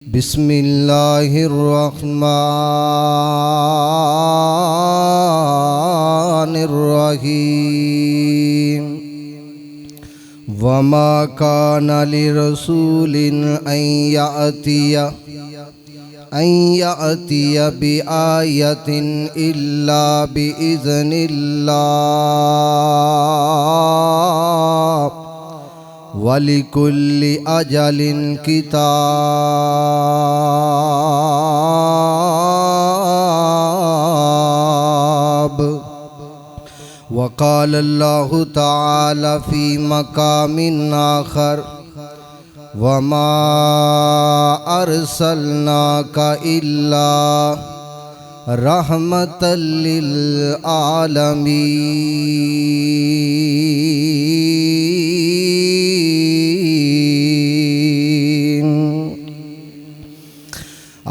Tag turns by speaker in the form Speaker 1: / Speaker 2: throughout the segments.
Speaker 1: बिस्मिल्लाहिर्रहमानिर्रहीम। वमा काना लिरसूलिन अन यअतिय बिआयतिन इल्ला बिइज़्निल्लाह वलिकुल्लि अजलिन किताब। वक़ाल अल्लाहु तआला फ़ी मक़ामिन आख़र वमा अरसलनाका इल्ला रहमतल लिल आलमीन।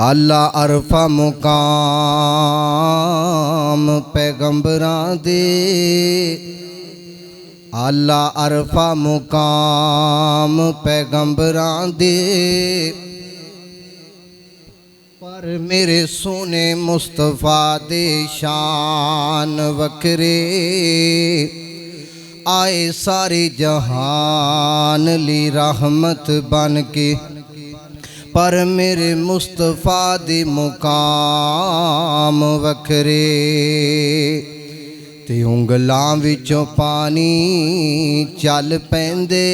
Speaker 1: आला अरफा मुकाम पैगंबरां दे, आला अरफा मुकाम पैगंबरां दे, पर मेरे सोने मुस्तफा दे शान वखरे। आए सारे जहान ली रहमत बन के, पर मेरे मुस्तफा दे मुकाम वखरे। ते उंगलां विचों पानी चल पैंदे,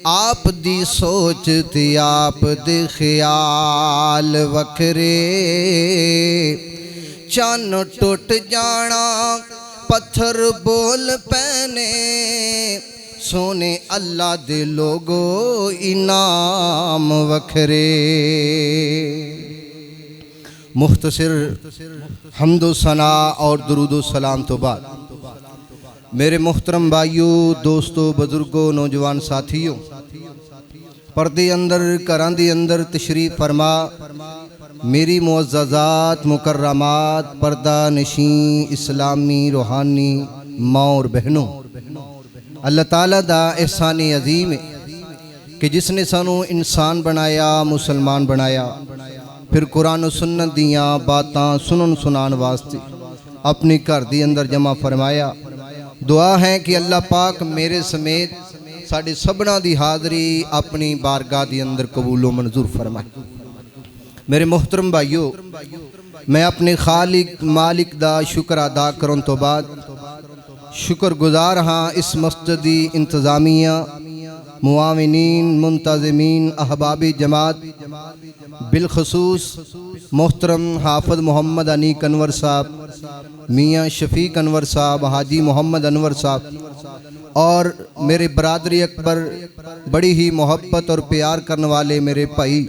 Speaker 1: आप दी सोच ते आप दे ख्याल वखरे। चन्न टुट जाना पत्थर बोल पैने, सोने अल्लाह दे लोगो इनाम वखरे। मुख्तसर हम्दो सना और दुरूदो सलाम तो बाद मेरे मोहतरम भाइयों, दोस्तों, बुजुर्गों, नौजवान साथियों, पर्दे अंदर घरां दे अंदर तशरीफ फरमा मेरी मुअज़्ज़ज़ात मुकर्रमात पर्दा नशीं इस्लामी रूहानी माँ और बहनों, अल्लाह ताला दा एहसान अजीम है कि जिसने सानू इंसान बनाया, मुसलमान बनाया, फिर कुरान और सुन्नत दियाँ बातां सुनन सुनान वास्ते अपने घर दे अंदर जमा फरमाया। दुआ है कि अल्लाह पाक मेरे समेत साढ़े सबना दी हाज़री अपनी बारगाह दे अंदर कबूलो मंजूर फरमाए। मेरे मोहतरम भाइयों, मैं अपने खालिक मालिक दा शुक्र अदा करन तो बाद शुक्रगुजार हाँ इस मस्जिद दी इंतज़ामिया, मुआविनीन, मुंतज़मीन, अहबाबी जमात, बिलखसूस मोहतरम हाफिज़ मोहम्मद अनीक अनवर साहब, मियाँ शफीक अनवर साहब, हाजी मोहम्मद अनवर साहब और मेरे बरादरी अकबर, बड़ी ही मोहब्बत और प्यार करने वाले मेरे भाई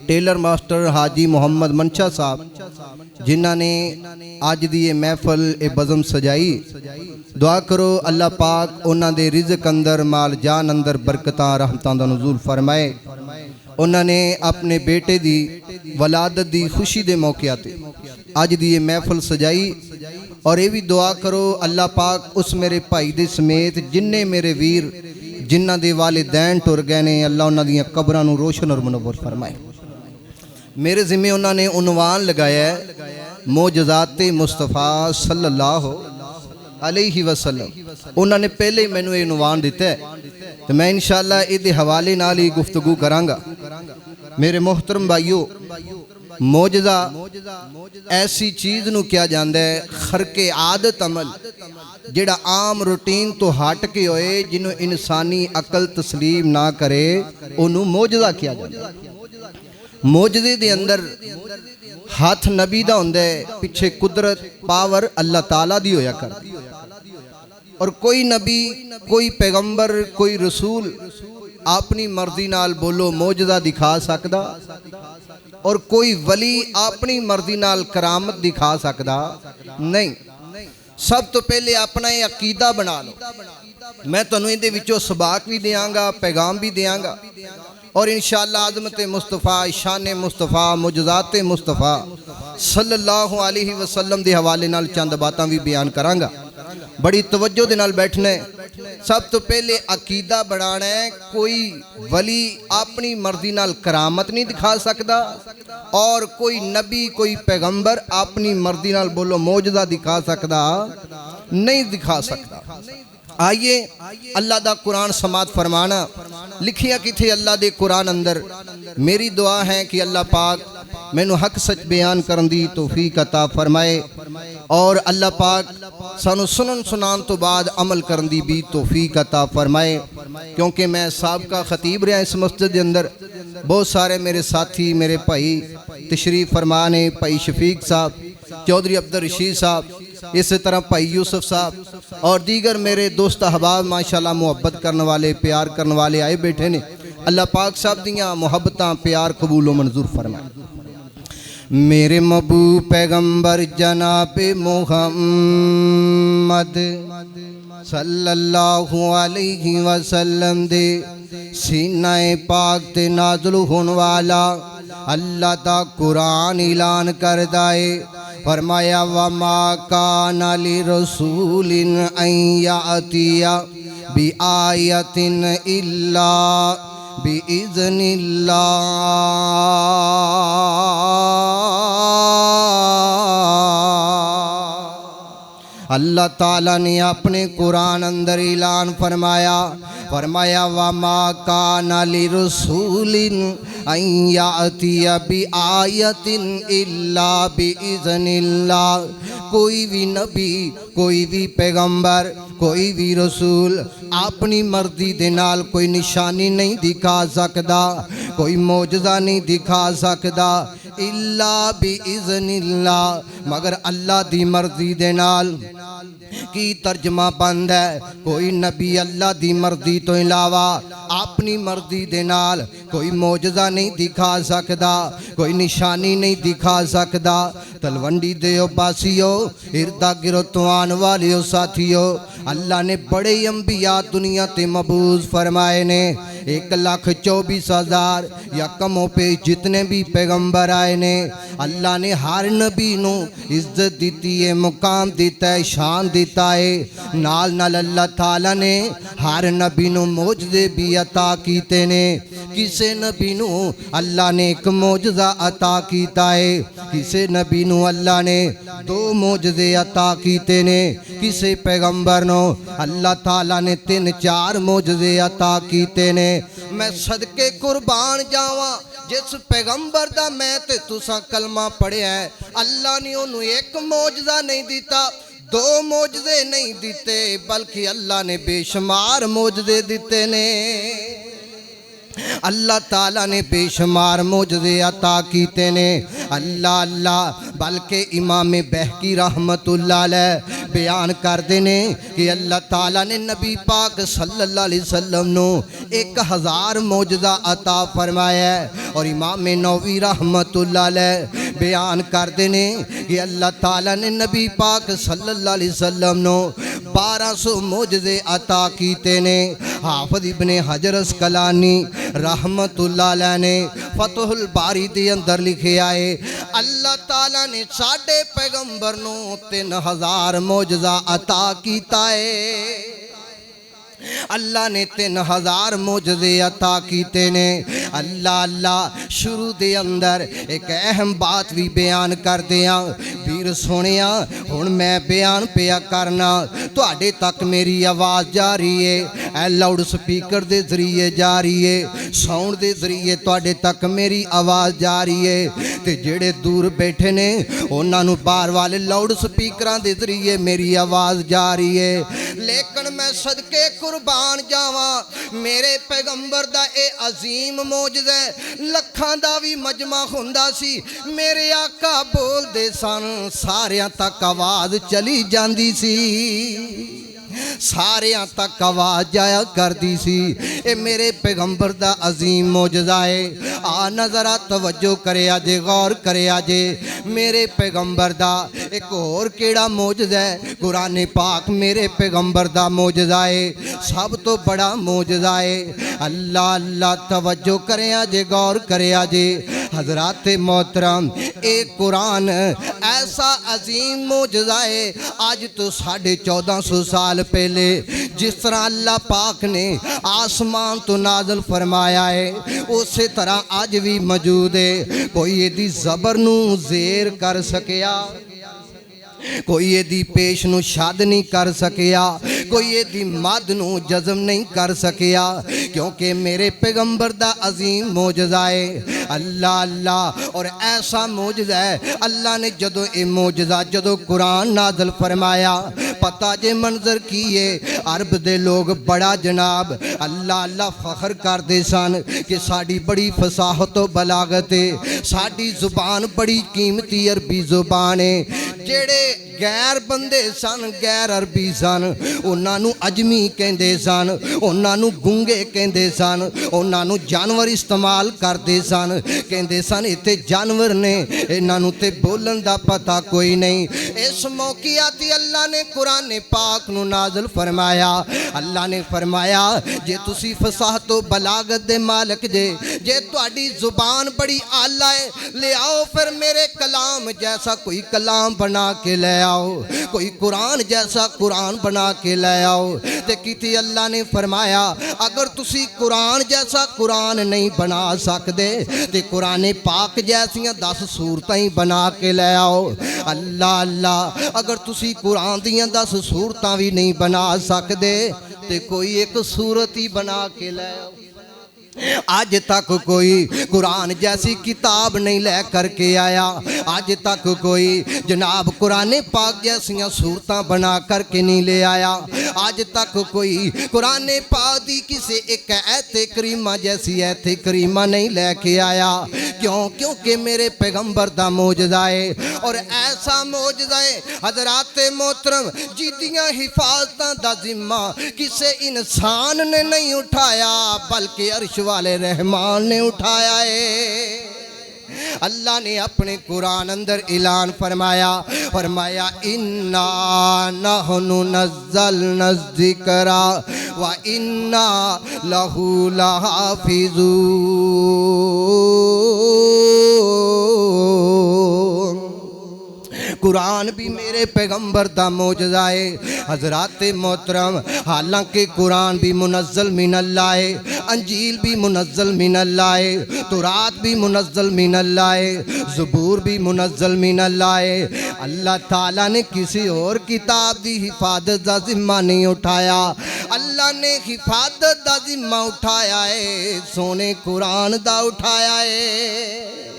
Speaker 1: टेलर मास्टर हाजी मोहम्मद मंशा साहब, जिन्हों ने अज दी ये महफल ये बज़म सजाई। दुआ करो अल्लाह पाक उन्हां दे रिज़्क अंदर, माल जान अंदर बरकतां रहमतां दा नुज़ूल फरमाए। उन्होंने अपने बेटे दी वलादत दी खुशी दे मौके ते अज दी ये महफल सजाई। और ये भी दुआ करो अल्लाह पाक उस मेरे भाई दे समेत जिन्ने मेरे वीर जिन्हां दे वालिदैन टुर गए ने, अल्लाह उन्हां दियां कब्रां नूं रोशन और मुनव्वर फरमाए। मेरे ज़िम्मे उन्होंने उन्वान लगाया है मोजज़ाते मुस्तफ़ा सल्लल्लाहु अलैहि वसल्लम। उन्होंने पहले ही मैनू ये उन्वान दिता है, तो मैं इंशाअल्लाह इहदे हवाले नाल ही गुफ्तगू करांगा। मेरे मोहतरम भाइयों, मोजज़ा ऐसी चीज़ नूं किया जाता है, खरके आदत अमल जिहड़ा आम रूटीन तो हट के होए, जिन्हों इंसानी अकल तस्लीम ना करे, उन्हों मोजज़ा किया जाता है। मोजज़े दे अंदर हाथ नबी दा हुंदा है, पिछे कुदरत पावर अल्लाह ताला दी होया कर। और कोई नबी, कोई पैगंबर, कोई रसूल अपनी मर्जी नाल बोलो मोजज़ा दिखा सकदा, और कोई वली अपनी मर्जी नाल करामत दिखा सकदा नहीं। सब तो पहले अपना ये अकीदा बना लो। मैं तुहानूं इहदे विचों सबाक भी देंगा, पैगाम भी देंगा और इंशाअल्लाह आज़मत मुस्तफ़ा, शान मुस्तफ़ा, मुजज़ात मुस्तफ़ा सल्लल्लाहु अलैहि वसल्लम के हवाले नाल चंद बातां भी बयान करांगा। बड़ी तवज्जो दे नाल बैठना है। सब तो पहले अकीदा बनाना है। कोई वली अपनी मर्जी नाल करामत नहीं दिखा सकता और कोई नबी कोई पैगंबर अपनी मर्जी नाल बोलो मौजज़ा दिखा सकता नहीं दिखा सकता। आइए अल्लाह दा कुरान समात फरमाना लिखिया किथे अल्लाह दे कुरान अंदर। मेरी दुआ है कि अल्लाह पाक मैनू हक सच बयान करन दी तौफीक अता फरमाए और अल्लाह पाक सानू सुनन सुनान तो बाद अमल करन दी भी तौफीक अता फरमाए। क्योंकि मैं साबका खतीब रहा इस मस्जिद के अंदर, बहुत सारे मेरे साथी मेरे भाई तशरीफ फरमा ने, भाई शफीक साहब, चौधरी अब्दुल रशीद साहब, इस तरह भाई यूसुफ साहब और दीगर मेरे दोस्त अहबाब माशाल्लाह मुहब्बत करने वाले प्यार करने वाले आए बैठे ने। अल्लाह पाक साहब दियाँ मुहब्बतां प्यार कबूलो मंजूर फरमाए। मेरे महबूब पैगंबर जनाबे मुहम्मद सल्लल्लाहु अलैहि वसल्लम दे सीनाए पाक ते नाज़िल होने वाला अल्लाह दा कुरान ऐलान करदा है। फरमाया वमा काना लिरसूलिन अन यातिया बि आयतिन इल्ला बिइज़्निल्लाह। अल्लाह ताला ने अपने कुरान अंदर ऐलान फरमाया, फरमाया वमा काना लिरसूलिन अन यातिया बि आयतिन इल्ला बिइज़्निल्लाह। कोई भी नबी कोई भी पैगंबर कोई भी रसूल अपनी मर्जी दे नाल कोई निशानी नहीं दिखा सकता, कोई मौजज़ा नहीं दिखा सकता इल्ला बिइज़्निल्लाह, मगर अल्लाह दी मर्जी दे नाल। की तर्जमा बंद है, कोई नबी अल्लाह दी मर्जी तो इलावा अपनी मर्जी दे नाल कोई मौजज़ा नहीं दिखा सकता, कोई निशानी नहीं दिखा सकता। तलवंडी देओ बासियो इर्दा गिरफ्तान वालियो साथियो, अल्लाह ने बड़े अंबिया दुनिया ते मबूज फरमाए ने। 1,24,000 या कमो पे जितने भी पैगंबर आए ने अल्लाह ने हर नबी नू इज्जत दी है, मुकाम दिता है, शान दिता है। नाल नाल अल्लाह ताला ने हर नबी नू मौजज़े भी अता कीते ने। किसे नबी नू अल्लाह ने एक मौजज़ा अता कीता है, किसे नबी नू अल्लाह ने 2 मौजज़े अता कीते ने, किसे पैगंबर नू अल्लाह ताला ने 3-4 मौजज़े अता कीते ने। मैं सदके कुर्बान जावा जिस पैगंबर दा मैं ते तुसा कलमा पढ़िया है, अल्लाह ने उन्होंने एक मौजज़ा नहीं दिता, 2 मौजज़े नहीं दिते, बल्कि अल्लाह ने बेशुमार मौजज़े दिते ने। अल्लाह ताला ने बेशुमार मौजज़े अता कीते ने। अल्लाह अल्लाह बल्कि इमाम बहकी रहमतुल्लाह अलैह बयान करते ने कि अल्लाह ताला ने नबी पाक सल्लल्लाहु अलैहि वसल्लम नू 1000 मौजज़ा अता फरमाया है। और इमाम नौवी रहमतुल्लाह अलैह बयान करते ने कि अल्लाह ताला ने नबी पाक सल्लल्लाहु अलैहि वसल्लम नू 1200 मौजज़े अता कीते ने। हाफिज़ इब्ने हजर अस्कलानी रहमतुल्लाह अलैह ने फतहुल बारी दे अंदर लिखे आए, अल्लाह ताला ने साडे पैगंबर नू 3000 मौजज़ा अता कीता है। अल्लाह ने 3000 मौजज़े अता कीते ने। अल्लाह अल्लाह शुरू दे अंदर एक अहम बात भी बयान कर दिया वीर सोनिया, हुण मैं बयान पिया करना, तुहाडे तक मेरी आवाज़ जा रही है, ए लाउड स्पीकर दे जरिए जा रही है, साउंड दे जरिए तुहाडे तक मेरी आवाज़ जा रही है, ते जेड़े दूर बैठे ने उन्हां नूं बाहर वाले लाउड स्पीकरां दे जरिए मेरी आवाज़ जा रही है। लेकिन मैं सदके कुर्बान जावा मेरे पैगंबर दा ए अजीम मौजज़ा लखां दा भी मजमा हुंदा सी, मेरे आका बोलदे सन सारियां तक आवाज़ चली जांदी सी, सारियां तक आवाज़ जाया करती सी। ए मेरे पैगंबर दा अजीम मौजज़ा है। आ नज़रा तवज्जो करे जे, गौर करे जे, मेरे पैगंबर दा एक होर केड़ा मौजज़ा है, कुरान पाक मेरे पैगंबर दा मौजज़ा है, सब तो बड़ा मौजज़ा है। अल्लाह अल्लाह तवज्जो करे जे, गौर करे जे, हजरात मोहतरम एक कुरान ऐसा अजीम मोजज़ा है। आज तो 1450 साल पहले जिस तरह अल्लाह पाक ने आसमान तो नाज़िल फरमाया है उस तरह अज भी मौजूद है। कोई इहदी ज़बर नूं ज़ेर कर सकिया, कोई इहदी पेश नूं शद नहीं कर सकिया, कोई इहदी मद नूं जज़म नहीं कर सकिया, क्योंकि मेरे पैगंबर दा अजीम मोजज़ा है। अल्लाह अल्लाह और ऐसा मोजज़ा है। अल्लाह ने जदों ये मोजज़ा जदों कुरान नाज़िल फरमाया पता जे मंजर की है। अरब दे लोग बड़ा जनाब अल्लाह अल्लाह फखर करते सन कि साड़ी बड़ी फसाहत व बलागत है, साड़ी जुबान बड़ी कीमती अरबी जुबान है। जेड़े गैर बंदे सन गैर अरबी सन उन्हां नूं अजमी कहंदे सन, उन्हां नूं गूंगे कहंदे सन, उन्हां नूं जानवर इस्तेमाल करते सन, कहंदे सन इत्थे जानवर ने इन्हां नूं ते बोलन दा पता कोई नहीं। इस मौके आती अल्लाह ने कुरान पाक नूं नाज़िल फरमाया। अल्लाह ने फरमाया जे तुसी फसाहत व बलागत दे मालक जे तुहाडी जुबान बड़ी आला है ले आओ फिर मेरे कलाम जैसा कोई कलाम बना के ले आओ, कोई कुरान जैसा कुरान बना के ले आओ। ते किती अल्लाह ने फरमाया अगर तुसी कुरान जैसा कुरान नहीं बना सकते ते कुरान पाक जैसियां 10 सूरतां ही बना के ले आओ। अल्लाह अल्लाह अगर तुसी कुरान दियां 10 सूरतां भी नहीं बना सकते ते कोई एक सूरत ही बना के ले आओ। आज तक कोई कुरान जैसी किताब नहीं ले करके आया, आज तक कोई जनाब कुरान पाक जैसियां सूरतां बना करके नहीं ले आया, आज तक कोई कुरान पाक दी किसी एक ऐत करीमा जैसी ऐत करीमा नहीं लेके आया। क्यों? क्योंकि मेरे पैगंबर दा मौजज़ा है और ऐसा मौजज़ा है हज़रात मोहतरम जिदियां हिफाजतां दा जिम्मा किसी इंसान ने नहीं उठाया बल्कि अर्श वाले रहमान ने उठाया है। अल्लाह ने अपने कुरान अंदर ऐलान फरमाया फरमाया इन्ना नहनु नज़्ज़लना ज़िक्रा व इन्ना लहू लहाफ़िज़ून। कुरान भी मेरे पैगंबर दा मौजज़ा है हज़रात मोहतरम। हालांकि कुरान भी मुनज़्ज़ल मिनल्लाह है, अंजील भी मुनज़्ज़ल मिनल्लाह है, तौरात भी मुनज़्ज़ल मिनल्लाह है, ज़बूर भी मुनज़्ज़ल मिनल्लाह है। अल्लाह ताला ने किसी और किताब दी हिफाजत दा ज़िम्मा नहीं उठाया, अल्लाह ने हिफाजत दा ज़िम्मा उठाया है सोने कुरान दा उठाया है।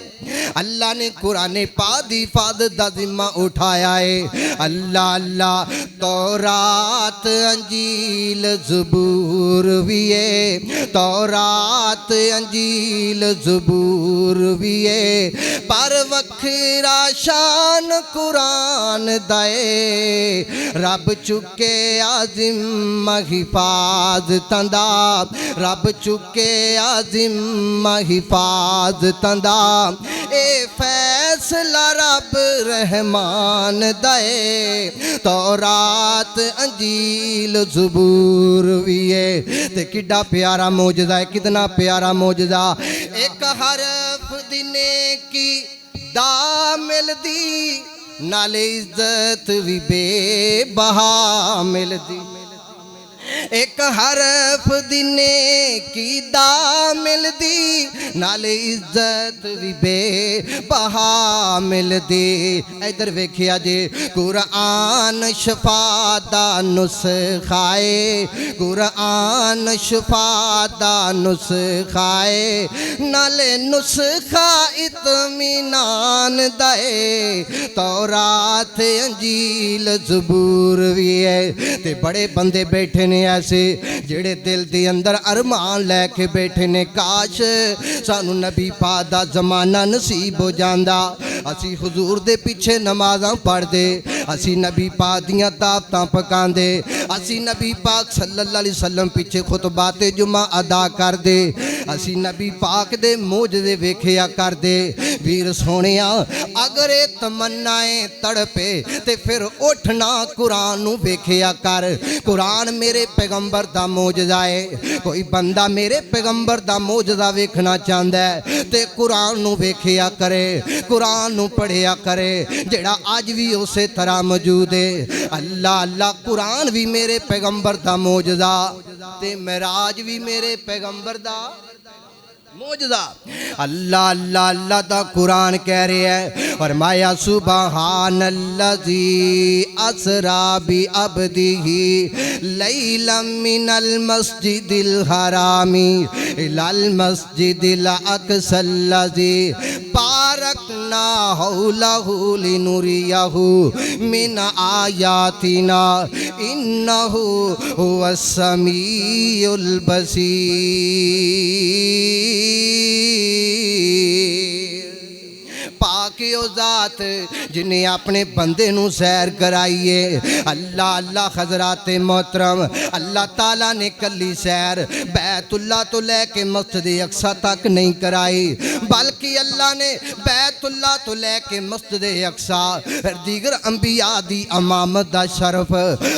Speaker 1: अल्लाह ने कुरान पाक दी हिफाजत दा ज़िम्मा उठाया है। अल्लाह अल्लाह तौरात अंजील ज़बूर भी है, तौरात अंजील ज़बूर भी है, पर वखरा शान कुरान दाए रब चुके आज़िम हिफाजतां दा, रब चुके आज़िम हिफाजतां दा। ए फैसला रब रहमान दे तौरात अंजील ज़बूर भी है। ते किड्डा प्यारा मौजज़ा है, कितना प्यारा मौजज़ा। एक हरफ दी नेकी दा मिलदी नाले इज्जत भी बेबहा मिलदी। एक हरफ दी नेकी दा मिलदी नाले इज्जत भी बेबहा मिलदी। इधर वेखिया जे कुरान शफा दा नुस्खा है, कुरान शफा दा नुस्खा है, नाले नुस्खा इत्मीनान दे तौरात अंजील ज़बूर भी है। ते बड़े बंदे बैठे ने ऐसे जेड़े दिल दे अंदर अरमान लैके बैठे ने काश सानू नबी पाक दा जमाना नसीब हो जांदा, असी हुजूर दे पीछे नमाज़ां पढ़दे, असी नबी पाक दियां दावतां पकांदे, असी नबी पाक सल्लल्लाहु अलैहि वसल्लम पिछे खुतबात जुमा अदा करदे, असी नबी पाक दे मोजज़े वेखिया करदे। वीर सोहणिया अगर ये तमन्नाएं तड़पे ते फिर उठना कुरान नू वेखिया कर। कुरान मेरे पैगंबर दा मोजज़ा है। कोई बंदा मेरे पैगंबर दा मोजज़ा वेखना चाहता है ते कुरान नू वेखिया करे, कुरान नू पढ़िया करे, जेड़ा अज भी उस तरह मौजूद है। अल्लाह अल्लाह कुरान भी मेरे पैगंबर दा मोजज़ा ते मेराज भी मेरे पैगंबर दा मोजज़ा। अल्लाह अल्लाह अल्लाह दा कुरान कह रहा है, फरमाया सुबहानल्लज़ी असरा बि अब्दिही लैलम मिनल मस्जिदिल हरामी इलल मस्जिदिल अक़सल्लज़ी बारकना हौलहु लिनुरियहु मिन आयातिना इन्नहु हुवस समीउल बसीर। पाके ओ ज़ात जिन्हें अपने बंदे नू सैर कराइए। अल्लाह अल्लाह हज़रात मोहतरम अल्लाह ताला ने कली सैर बैतुल्ला तो लैके मस्जिद अक्सा तक नहीं कराई, बल्कि अल्लाह ने बैतुल्ला तो लैके मस्जिद अक्सा दीगर अंबिया दी अमामत दा शरफ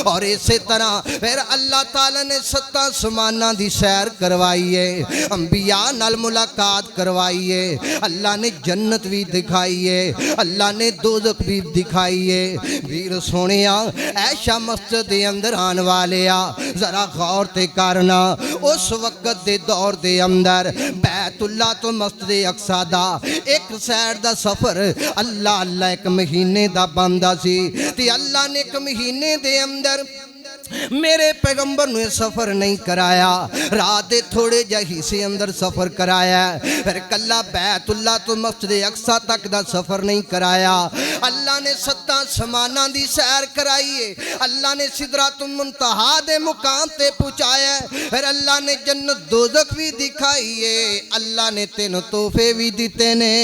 Speaker 1: और इसे तरह फिर अल्लाह ताला ने 7 आसमानां दी सैर करवाई है, अंबिया नाल मुलाकात करवाई है। अल्लाह ने जन्नत भी दिखाई है, अल्लाह ने दोज़ख भी दिखाई है। वीर सोहणिया ऐशा मस्जिद दे अंदर आन वाले आ जरा गौर ते करना। उस वक्त दे दौर दे अंदर बैतुल्ला तो मस्जिद अक्सा दा एक सैर दा सफर अल्लाह अल्लाह 1 महीने दा बनदा सी ते अल्लाह ने 1 महीने दे अंदर मेरे पैगंबर ने सफ़र नहीं कराया, रात दे थोड़े जे हिस्से अंदर सफ़र कराया, फिर कला बैतुल्ला तो मस्जिद अक्सा तक दा सफ़र नहीं कराया। अल्लाह ने 7 आसमानां दी सैर कराई है, अल्लाह ने सिदरातुल मुंतहा दे मुकाम ते पहुँचाया, फिर अल्लाह ने जन्नत दोज़ख भी दिखाई है, अल्लाह ने 3 तोहफे भी दिते ने।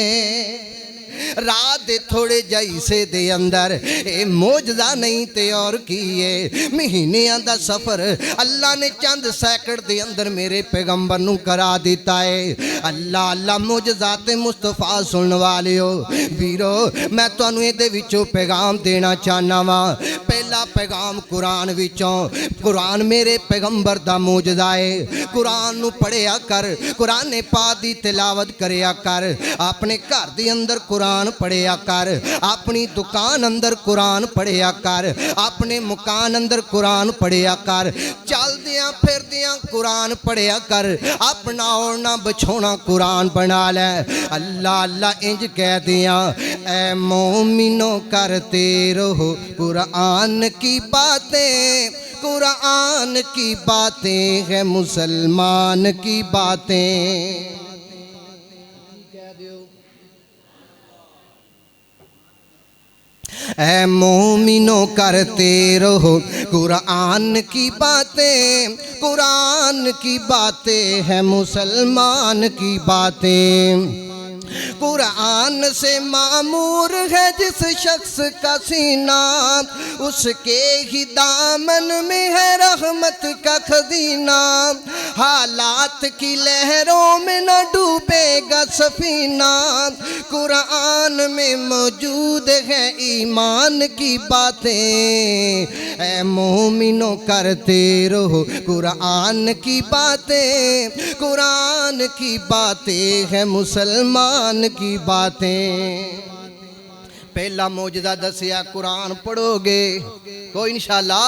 Speaker 1: रात दे थोड़े जैसे दे अंदर ए मोजज़ा नहीं ते और की है, महीनियां दा सफ़र अल्लाह ने चंद सैकड़ दे अंदर मेरे पैगंबर नू करा दिता है। अल्लाह अल्लाह मोजज़ात मुस्तफा सुन वालियो वीरो मैं तुहानू इहदे विचों पैगाम देना चाहना वा। पहला पैगाम कुरान विचों, कुरान मेरे पैगंबर दा मोजज़ा है। कुरान नू पढ़िया कर, कुरान पाक दी तिलावत करिया कर, अपने घर दे अंदर कुरान पढ़िया कर, अपनी दुकान अंदर कुरान पढ़िया कर, अपने मकान अंदर कुरान पढ़िया कर, चलदियां फिरदियां कुरान पढ़िया कर, अपना ओढ़ना बिछोना कुरान बना ले। अल्लाह अल्लाह इंज कह दिया ऐ मोमिनो करते रहो कुरान की बातें, कुरान की बातें है मुसलमान की बातें। ऐ मोमिनो करते रहो कुरान की बातें, कुरान की बातें है मुसलमान की बातें। कुरान से मामूर है जिस शख्स का सीना, उसके ही दामन में है रहमत का खजीना। हालात की लहरों में न डूबेगा सफीना, कुरान में मौजूद है ईमान की बातें। ऐ मोमिनो करते रहो कुरान की बातें, कुरान की बातें है मुसलमान की बातें। पहला मौजज़ा दसिया कुरान पढ़ोगे तो इंशाअल्लाह,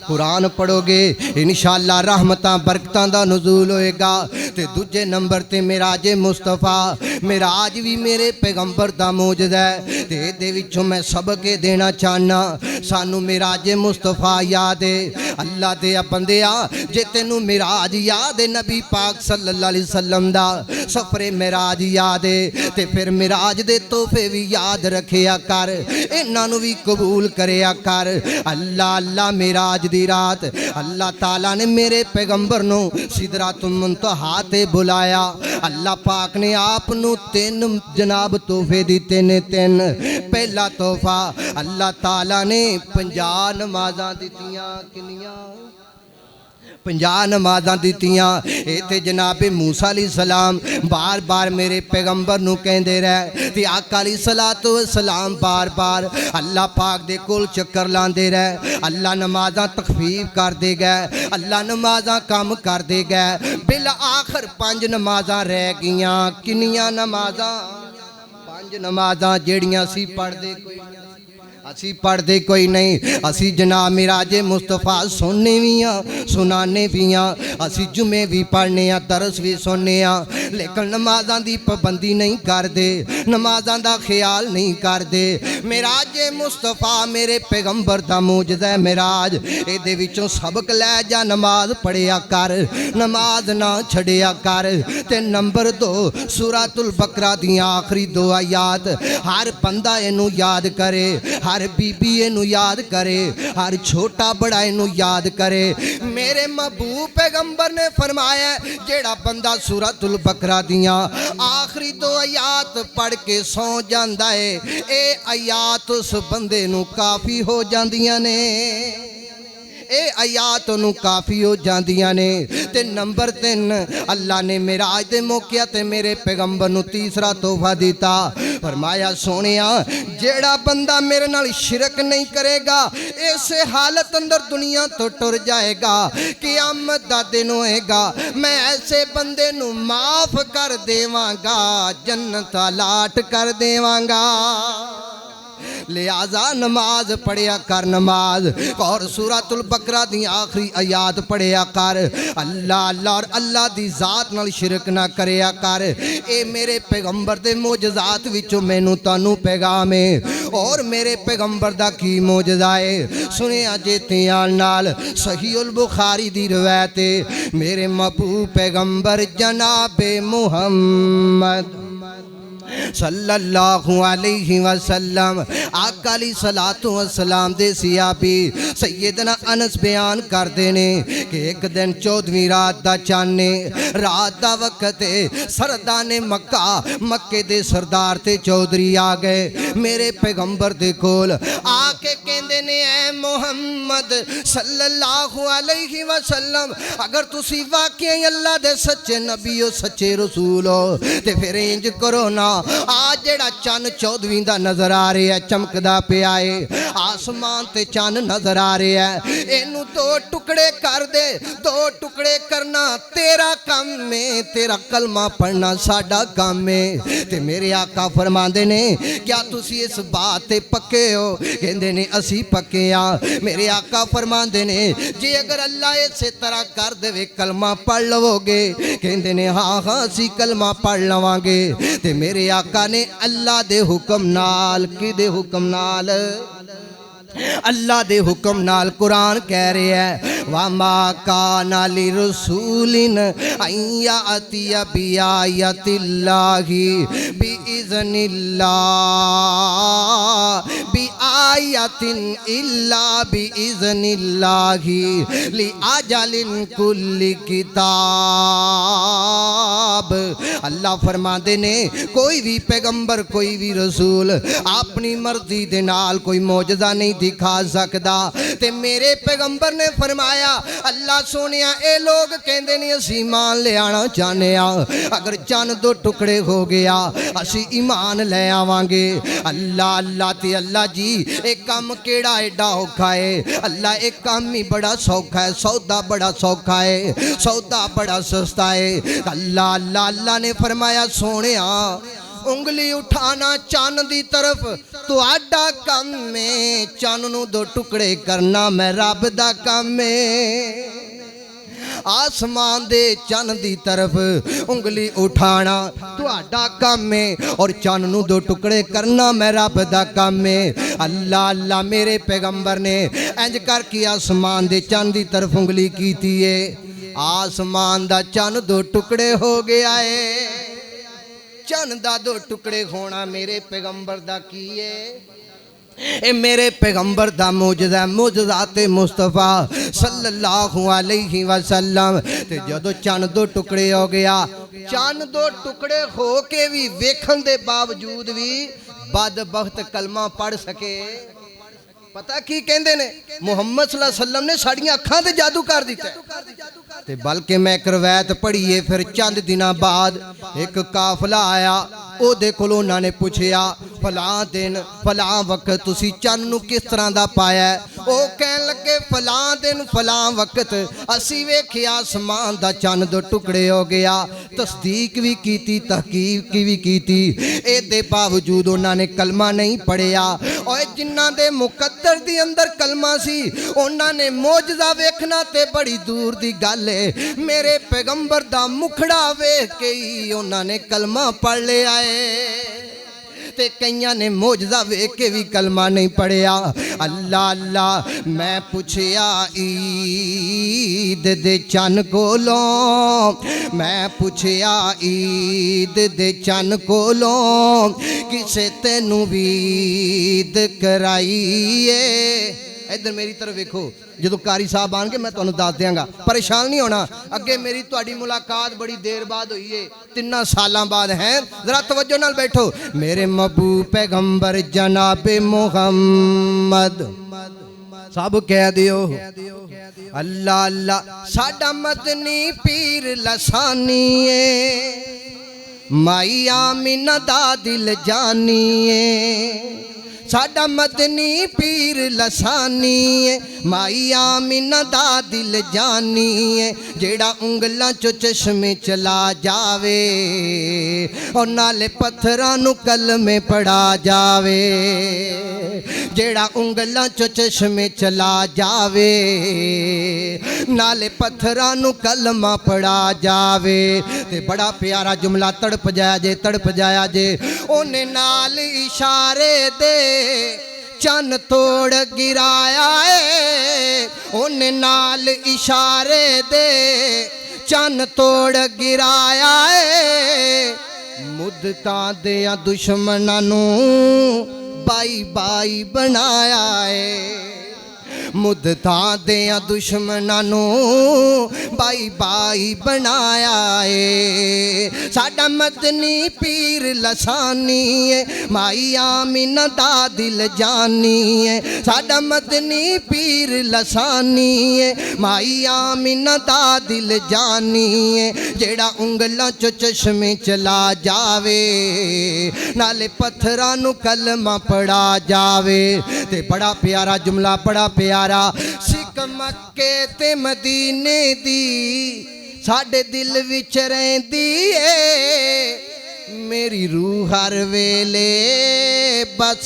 Speaker 1: कुरान पढ़ोगे इंशाअल्लाह रहमतां बरकतां दा नुज़ूल होएगा। ते दूजे नंबर ते मिराजे मुस्तफा, मिराज भी मेरे पैगंबर दा मौजज़ा है। ते इहदे विचों मैं सबक देना चाहना, सानू मिराजे मुस्तफा याद है। अल्लाह दे बंदिया जे तेनू मिराज याद है, नबी पाक सल्लल्लाहु अलैहि वसल्लम दा सफरे मिराज याद है, ते फिर मिराज दे तोहफे भी याद रखिया कर, इन्हां नू भी कबूल करिया कर। अल्लाह अल्लाह मिराज दी रात अल्लाह ताला ने मेरे पैगंबर नू सिदरातुल मुंतहा ते बुलाया। अल्लाह पाक ने आप नू 3 जनाब तोहफे दिते ने, 3 पहला तोहफा अल्लाह ताला ने 50 नमाज़ां दित्तियां किन्नियां 50 नमाज़ां दित्तियां। इत्थे जनाबे मूसा अलैहिस्सलाम बार बार मेरे पैगंबर नूं कहंदे रहे ते आका अलैहिस्सलातु वस्सलाम बार बार अल्लाह पाक दे कोल चक्कर लांदे रहे। अल्लाह नमाज़ां तखफीफ कर दे गए, अल्लाह नमाज़ां कम कर दे गए। बिल आखिर 5 नमाज़ां रह गईयां। किन्नियां नमाज़ां? 5 नमाज़ां जेड़ियां असीं पढ़दे कोई नहीं, असी पढ़ते कोई नहीं। असी जनाब मिराजे मुस्तफा सुनने भी हाँ, सुनाने भी हाँ, असी जुमे भी पढ़ने हाँ, दरस भी सुनने हाँ, लेकिन नमाज़ां दी पाबंदी नहीं करते, नमाज़ां दा ख्याल नहीं करते। मिराजे मुस्तफा मेरे पैगंबर दा मौजज़ा है मिराज, इहदे विचों सबक लै जा, नमाज पढ़िया कर, नमाज ना छड़िया कर। ते नंबर 2 सूरतुल बकरा दी आखिरी 2 आयत हर बंदा इनू याद करे, हर बीबी इनू याद करे, हर छोटा बड़ा इनू याद करे। मेरे महबूब पैगंबर ने फरमाया जेड़ा बंदा सूरतुल बकरा दियां आखिरी 2 आयत पढ़ के सौ जांदा है, ए आयत उस बंदे नू काफ़ी हो जांदियां ने, ए आयत नू काफ़ी हो जांदियां ने। ते नंबर 3 अल्लाह ने मिराज दे मौके ते मेरे पैगंबर नू तीसरा तोहफा दिता। फरमाया सोनिया जेड़ा बंदा मेरे नाल शिरक नहीं करेगा इस हालत अंदर दुनिया तो टुर जाएगा, क़यामत दा दिन होएगा, मैं ऐसे बंदे नू माफ़ कर देवांगा, जन्नत अलाट कर देवांगा। लिहाजा नमाज पढ़िया कर, नमाज और सूरतुल बकरा दी आखिरी आयत पढ़िया कर। अल्लाह अल्लाह और अल्लाह दी जात नाल शिरक ना करिया कर। ए मेरे पैगंबर दे मोजज़ात विचों मैनू तानू पैगाम है। और मेरे पैगंबर दा की मोजज़ा है सुनिया जे ध्यान नाल। सहीहुल बुखारी दी रवायत है, मेरे महबूब पैगंबर जनाबे मुहम्मद सल्लल्लाहु अलैहि वसल्लम आका अलैहिस्सलातु वस्सलाम दे सियाबी सैयदना अनस बयान करते ने कि एक दिन 14वीं रात दा चाने रात दा वक्त सरदाने मक्का मक्के दे सरदार ते चौधरी आ गए मेरे पैगंबर दे कोल आके कहंदे ने ऐ मुहम्मद सल्लल्लाहु अलैहि वसल्लम अगर तुसी वाकई अल्लाह दे सच्चे नबी हो सच्चे रसूल हो ते फिर इंज करो ना आज जेड़ा चन्न 14वीं दा नजर आ रहा है चमकदा पिया है आसमान ते चन्न नजर आ रहा है इनू 2 टुकड़े कर दे 2 टुकड़े करना तेरा काम है तेरा कलमा पढ़ना साडा काम है ते मेरे आका फरमांदे ने क्या तुसी इस बात ते पक्के हो कहंदे ने असी पक्के आ मेरे आका फरमांदे ने जे अगर अल्लाह इसे तरह कर देवे कलमा पढ़ लवोगे कहंदे ने हाँ हाँ असी कलमा पढ़ लवांगे ते मेरे आका ने अल्लाह दे हुक्म नाल किदे हुक्म नाल अल्लाह दे हुक्म नाल कुरान कह रहा है वमा काना लिरसूलिन अय्या अतिया बिआयतिल्लाहि बिइज़निल्लाह बिआयतिन इल्ला बिइज़निल्लाहि लिअजलिन कुल्ली किताब अल्लाह फरमाते ने कोई भी पैगंबर कोई भी रसूल अपनी मर्जी दे नाल कोई मौजज़ा नहीं दिखा सकता ते मेरे पैगंबर ने फरमाया अल्लाह सोनिया ए लोग कहंदे ने असी ईमान ले आना चाहने अगर चन्न 2 टुकड़े हो गया असी ईमान ले आवांगे अल्लाह अल्लाह ते अल्लाह जी एक काम केड़ा एडा औखा है अल्लाह एक काम ही बड़ा सौखा है सौदा बड़ा सौखा है सौदा बड़ा सस्ता है अल्लाह अल्लाह अल्लाह ने फरमाया सोनिया उंगली उठाना चन्न दी तरफ तुहाडा काम है चन्न नू 2 टुकड़े करना मैं रब दा काम है आसमान दे चन्न दी तरफ उंगली उठाना तुहाडा काम है और चन्न नू 2 टुकड़े करना मैं रब दा काम है अल्लाह अल्लाह मेरे पैगंबर ने इंज करके आसमान दे चन्न दी तरफ उंगली कीती है आसमान दा चन्न 2 टुकड़े हो गया है चन्न दा 2 टुकड़े होना मेरे पैगंबर दा की है ए मेरे पैगंबर दा मौजज़ा मौजज़ाते मुस्तफ़ा सल्लल्लाहु अलैहि वसल्लम ते जदों चन्न 2 टुकड़े हो गया चन्न 2 टुकड़े हो के भी वेखण दे बावजूद भी बदबख्त कलमा पढ़ सके। पता की कहते ने मुहम्मद सल्लल्लाहु अलैहि वसल्लम ने साड़ियां अखां ते जादू कर दिता ते बल्कि मैं एक रवायत पढ़ीए। फिर चंद दिनों बाद एक काफिला आया, ओदे कोल उन्हां ने पुछया फलां दिन फलां वक्त तुसी चंद नूं किस तरह दा पाया? ओ कहन लगे फलां दिन फलां वक्त असी वेखिया आसमान दा चंद दो टुकड़े हो गया। तस्दीक भी कीती, तहकीक भी कीती, एदे बावजूद उन्हां ने कलमा नहीं पढ़िया। और जिन्हां दे मुकद्दर दी अंदर कलमा सी उन्हां ने मौजज़ा वेखना ते बड़ी दूर दी गल है। मेरे पैगंबर दा मुखड़ा वेख के ही उन्हां ने कलमा पढ़ लिया है ते कईयां ने मौजज़ा वेख के भी कलमा नहीं पढ़िया। अल्लाह अल्लाह मैं पुछया ईद दे चन कोलों, मैं पुछया ईद दे चन कोलों किसे तेनू भी ईद कराईए। इधर मेरी तरफ वेखो, जो कारी साहब आन के मैं तुहानू दस देंगा, परेशान नहीं होना। अगे मेरी तुहाडी मुलाकात बड़ी देर बाद हुई है, 3 साल बाद है। जरा तवज्जो नाल बैठो। मेरे महबूब पैगंबर जनाबे मुहम्मद सब कह दियो अल्लाह अल्लाह। साडा मदनी पीर लसानीए, माई आमिना दा दिल जानीए। साडा मदनी पीर लसानीए, माई आमिना दा दिल जानीए। जेड़ा उंगलां चो चश्मे चला जावे और नाले पत्थरां नू कलमे पढ़ा जावे। जेड़ा उंगलां चो चश्मे चला जावे नाले पत्थरां नू कलमा पढ़ा जावे। ते बड़ा प्यारा जुमला तड़प जाया जे, तड़प जाया जे। ओने नाल इशारे दे चन तोड़ गिराया है, उन्हें नाल इशारे दे चन तोड़ गिराया है। मुद्दतां दियां दुश्मनां नू बाई बाई बनाया है। मुद्दतां दियां दुश्मनां नू बाई बाई बनाया है। साडा मदनी पीर लसानी है, माई आमिना दा दिल जानी है। साडा मदनी पीर लसानी है, माई आमिना दा दिल जानी है। जेड़ा उंगलां चो चश्मे चला जावे नाले पत्थरां नू कलमा पढ़ा जावे। ते बड़ा प्यारा जुमला, बड़ा प्यारा। सिख मक्के ते मदीने दी साडे दिल विच रहिंदी ए। मेरी रूह हर वेले बस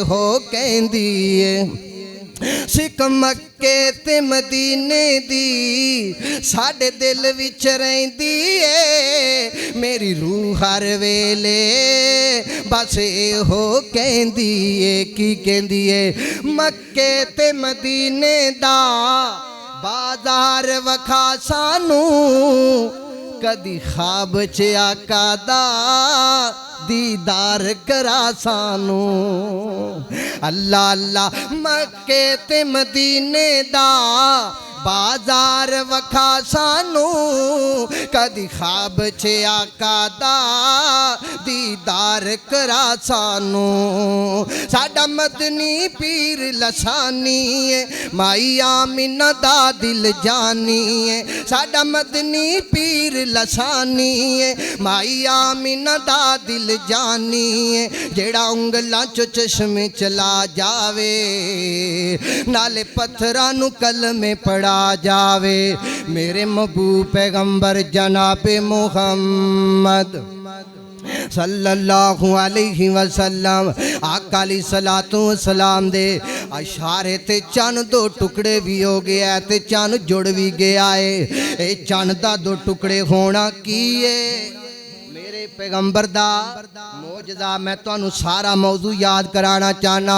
Speaker 1: हो कहंदी ए। सिख मक्के ते मदीने दी साडे दिल विच रहिंदी ए। मेरी रूह हर वेले बस हो कहंदी ए। की कहंदी ए? मक्के ते मदीने दा बाजार वखा सानू, कदी ख्वाब च आका दा दीदार करा सानू। अल्लाह अल्लाह मक्के ते मदीने दा बाजार वखा सानू, कदी ख्वाब च आका दा दीदार करा सानू। साडा मदनी पीर लसानी है, माई आमिना दा दिल जानी है। साडा मदनी पीर लसानी है, माई आमिना दा दिल जानी है। जेड़ा उंगलां चो चश्मे चला जावे नाले पत्थरां नू कलमे पढ़ा जावे। मेरे महबूब पैगंबर जनाबे मुहम्मद सल्लल्लाहु अलैहि वसल्लम आका अलैहिस्सलातु वस्सलाम दे इशारे ते चन दो टुकड़े भी हो गया ते चन जुड़ भी गया है। ए चन दा दो टुकड़े होना की है? मेरे पैगंबर दा मौजज़ा। मैं तुहानू सारा मौजू याद कराना चाहना।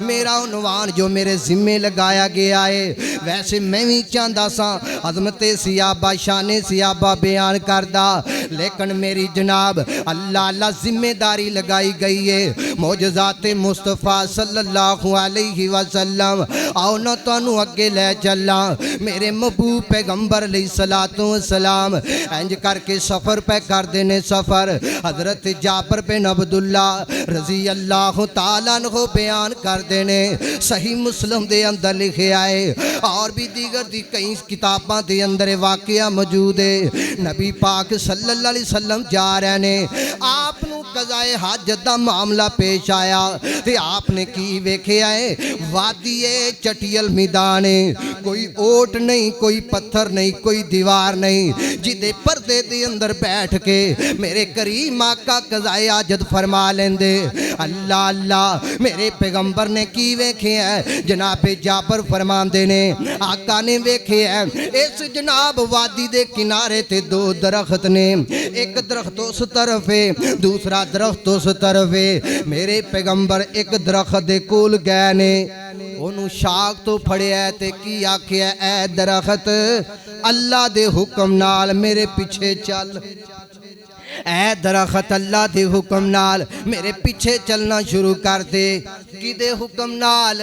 Speaker 1: मेरा उन्वान जो मेरे जिम्मे लगाया गया है, वैसे मैं भी चाहता सा अज़मते सियाबा शाने सियाबा बयान करदा, लेकिन मेरी जनाब अल्लाह अल्लाह जिम्मेदारी लगाई गई है मौजज़ाते मुस्तफ़ा सल्लल्लाहु अलैहि वसल्लम। आओ ना तुहानू अगे ले चला। मेरे महबूब पैगंबर अलैहिस्सलातु वस्सलाम इंज करके सफ़र पे करते ने। सफ़र पैगंबर हजरत जाबर बिन अब्दुल्ला रजी अल्लाह तआला अन्हु बयान करते ने सही मुस्लिम दे अंदर लिखे आए और भी दीगर दी कई किताबां दे अंदर वाकया मौजूद है। नबी पाक सल्लल्लाहु अलैहि वसल्लम जा रहे ने आप नूं कज़ाए हाजत दा मामला पेश आया ते आपने की वेख्या है वादी चटियल मैदान है कोई ओट नहीं कोई पत्थर नहीं कोई दीवार नहीं जिदे पर्दे दे अंदर बैठ के मेरे करीम आका कज़ाए हाजत फरमा लेंदे। अल्लाह अल्लाह मेरे पैगंबर ने की वेख्या है जनाबे जाबर फरमांदे ने आका ने वेख्या है इस जनाब वादी दे किनारे ते दो दरख्त ने एक दरख्त उस तरफ है दूसरा दरख्त उस तरफ है। मेरे पैगंबर एक दरख्त दे कोल गए ने ओनू शाख तो फड़िया ते की आख्या ऐ दरख्त अल्लाह दे हुक्म नाल मेरे पीछे चल ऐ दरख्त अल्लाह दे हुक्म नाल मेरे पीछे चलना शुरू कर दे किदे हुक्म नाल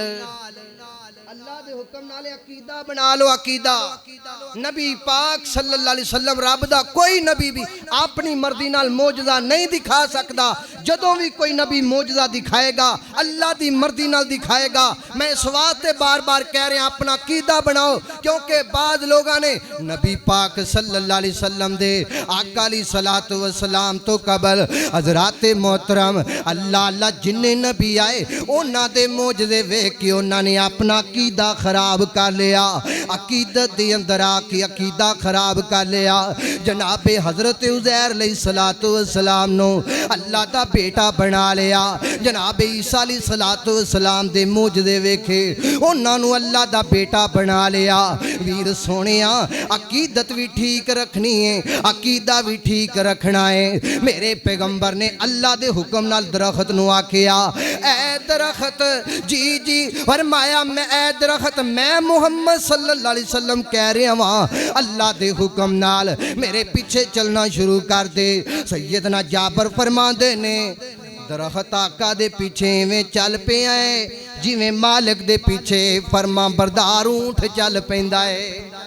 Speaker 1: अल्लाह दे हुक्म नाल अकीदा बना लो। अकीदा नबी पाक सल्लल्लाहु अलैहि वसल्लम रब दा कोई नबी भी अपनी मर्जी नाल मौजज़ा नहीं दिखा सकता। जदों भी कोई नबी मौजज़ा दिखाएगा अल्लाह दी मर्जी नाल दिखाएगा। मैं इस वास्ते बार बार कह रहा अपना अकीदा बनाओ क्योंकि बाद लोगों ने नबी पाक सल्लल्लाहु अलैहि वसल्लम दे आका अलैहि सलातो व सलाम तो कबल हज़रात मोहतरम अल्लाह अल्लाह जिन्ने नबी आए उन्हां दे मौजज़े वेख के उन्होंने अपना अकीदा खराब कर लिया। अकीदत दे अंदर आके अकीदा खराब कर लिया। जनाबे हजरत उज़ैर अलैहिस्सलातु वस्सलाम नो अल्लाह दा बेटा बना लिया। जनाबे ईसा अलैहिस्सलातु वस्सलाम दे मौजज़े वेखे उन्हां नू अल्लाह दा बेटा बना लिया। वीर सोनिया अकीदत भी ठीक रखनी है अकीदा भी ठीक रखना है। मेरे पैगंबर ने अल्लाह दे हुक्म नाल दरख्त नू आखिया ऐ दरख्त जी जी फरमाया मैं ऐ दरख्त मैं मुहम्मद सल्लल्लाहु अलैहि वसल्लम कह रहा वां अल्लाह दे हुक्म नाल मेरे पीछे चलना शुरू कर दे। सैयदना जाबर फरमांदे ने दरख्त आका दे पीछे इवें चल पिया है जिवें मालिक दे पीछे फरमा बरदार ऊंट चल पैंदा है।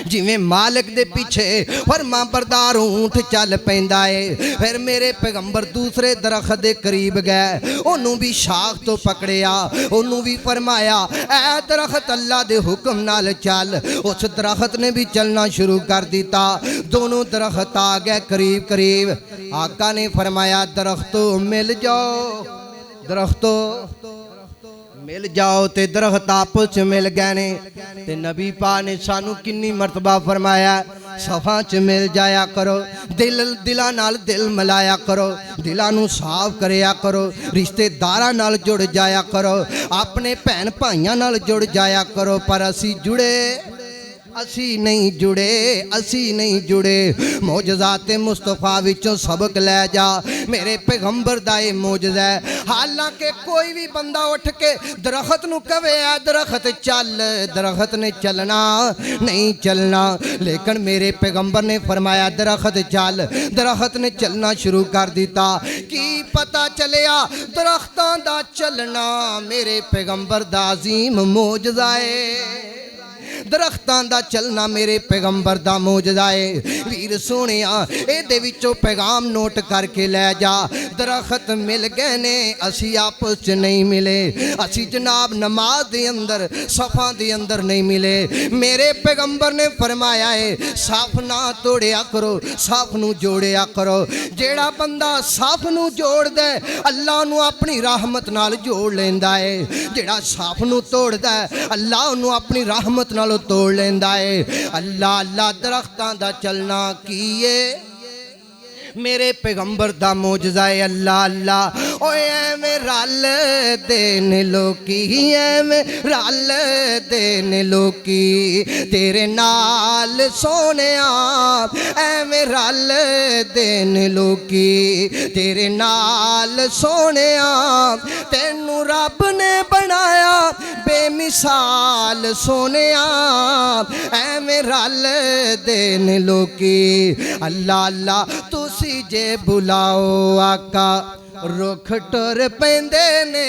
Speaker 1: जिवें मालिक दे पीछे फरमा बरदार ऊंट चल पैंदा है। फिर मेरे पैगंबर दूसरे दरख्त दे करीब गए ओनू भी शाख तो पकड़िया ओनू भी फरमाया ऐ दरख्त अल्लाह दे हुक्म नाल चल। उस दरख्त ने भी चलना शुरू कर दिता। दोनों दरख्त आ गए करीब करीब। आका ने फरमाया दरख्तों मिल जाओ दरख्तों मिल जाओ ते दरख्त आपस च मिल गए ने ते नबी पा ने सानू किन्नी मरतबा फरमाया सफा च मिल जाया करो दिलां नाल दिल मिलाया करो दिलां नू साफ करया करो रिश्तेदारां नाल जुड़ जाया करो अपने भैन भाइयां नाल जुड़ जाया करो। पर असी जुड़े असी नहीं जुड़े। मौजज़ाते मुस्तफा विचों सबक लै जा मेरे पैगंबर दा ये मौजज़ा है। हालांकि कोई भी बंदा उठ के दरख्त नू कवे आ दरख्त चल दरख्त ने चलना नहीं चलना लेकिन मेरे पैगंबर ने फरमाया दरख्त चल दरख्त ने चलना शुरू कर दिता। की पता चलिया दरख्तां दा चलना मेरे पैगंबर दा अजीम मौजज़ा है। दरख्तां दा चलना मेरे पैगंबर दा मौजज़ा है। वीर सोनिया इहदे विचों पैगाम नोट करके लै जा। दरख्त मिल गए ने असी आपस च नहीं मिले असी जनाब नमाज दे अंदर सफ़ा दे अंदर नहीं मिले। मेरे पैगंबर ने फरमाया है साफ ना तोड़िया करो साफ नू जोड़िया करो। जेड़ा बंदा साफ नू जोड़ दे अल्लाह नू अपनी रहमत नाल जोड़ लेंदा है। जेड़ा साफ नू तोड़दा है अल्लाह नू अपनी रहमत नाल तोड़ लेंदा है। अल्लाह अल्लाह दरख्तां दा चलना कीए मेरे पैगंबर दा मौजज़ा है। अल्लाह अल्लाह ओए एवें रल देन लोकी एवें रल देन लोकी तेरे नाल सोनिया एवें रल देन लोकी तेरे नाल सोनिया तेनू रब ने बनाया बेमिसाल सोनिया एवें रल देन लोकी। अल्लाह अल्लाह तुसी जे बुलाओ आका रुख टुर पैंदे ने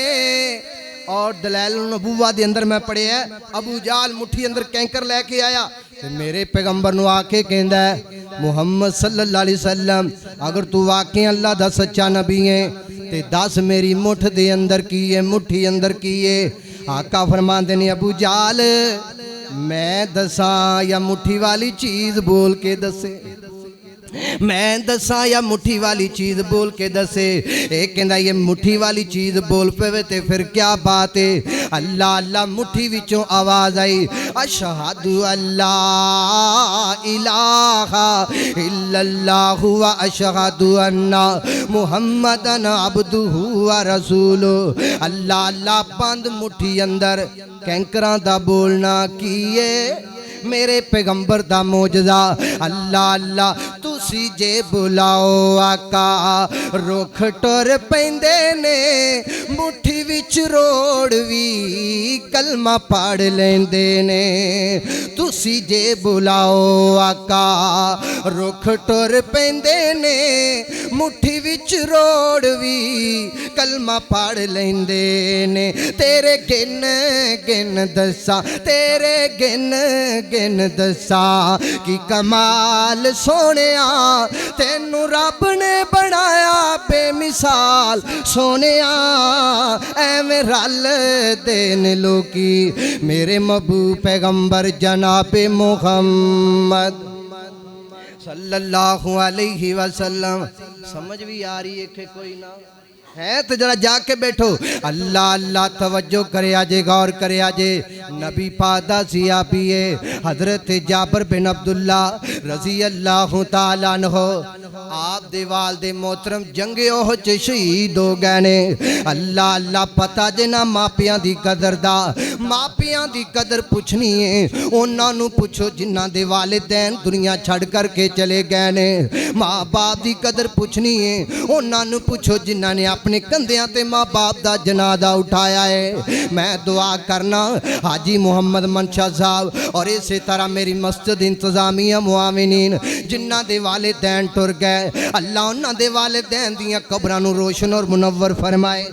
Speaker 1: और दलैल नबूवा दे अंदर मैं पढ़िया अबू जाल मुट्ठी अंदर कैंकर लैके आया ते मेरे पैगंबर नूं आके कहंदा है मुहम्मद सल्लल्लाहु अलैहि वसल्लम अगर तू वाकई अल्लाह दा सच्चा नबी है ते दस मेरी मुठ दे अंदर की है मुट्ठी अंदर की है। आका फरमांदे ने अबू जाल मैं दसा या मुट्ठी वाली चीज बोल के दसे मैं दसा या मुट्ठी वाली चीज बोल के दसे। एक कहंदा ये मुट्ठी वाली चीज बोल पवे ते फिर क्या बात है। अल्लाह अल्लाह मुट्ठी विचों आवाज आई अशहदु अल्ला इलाहा इल्लल्लाहु व अशहदु अन्ना मुहम्मदन अब्दुहु व रसूलुहु। अल्लाह अल्लाह बंद मुट्ठी अंदर कैंकरां दा बोलना कीए मेरे पैगंबर दा मौजज़ा। अल्लाह अल्लाह तुसी जे बुलाओ आका रुख टुर पैंदे ने मुट्ठी विच रोड़ वी कलमा पढ़ लेंदे ने। तुसी जे बुलाओ आका रुख टुर पैंदे ने मुट्ठी विच रोड़ वी कलमा पढ़ लेंदे ने। तेरे गिन गिन दसा तेरे गिन गिन दसा कि कमाल सोनिया तेनू रब ने बनाया बेमिसाल सोनिया एवें रल देन लोकी मेरे महबूब पैगंबर जनाबे मुहम्मद सल्लल्लाहु अलैहि वसल्लम। समझ भी आ रही है कि कोई ना है तो जरा जाके बैठो। अल्लाह अल्लाह तवज्जो करे आजे गौर करे आजे नबी पादा सिया पिए हजरत जाबर बिन अब्दुल्ला रजी अल्लाह तआला अन्हु आप दे वालिद मोहतरम जंगे ओहद च शहीद हो गए ने। अल्लाह अल्लाह पता जे ना मापियां दी कदर दा मापियां दी कदर पुछनी है उन्हां नूं पुछो जिन्हां दे वालिदैन दुनिया छड़ करके चले गए ने। माँ बाप दी कदर पुछनी है उन्हां नूं पुछो जिन्हां ने अपने कंधियां ते माँ बाप दा जनाजा उठाया है। मैं दुआ करना हाजी मोहम्मद मनशा साहब और इसी तरह मेरी मस्जिद इंतजामिया मुआविनीन जिन्हां दे वालिदैन टुर गए अल्लाह उन्हां दे वालिदैन दियां कब्रां नूं रोशन और मुनव्वर फरमाए।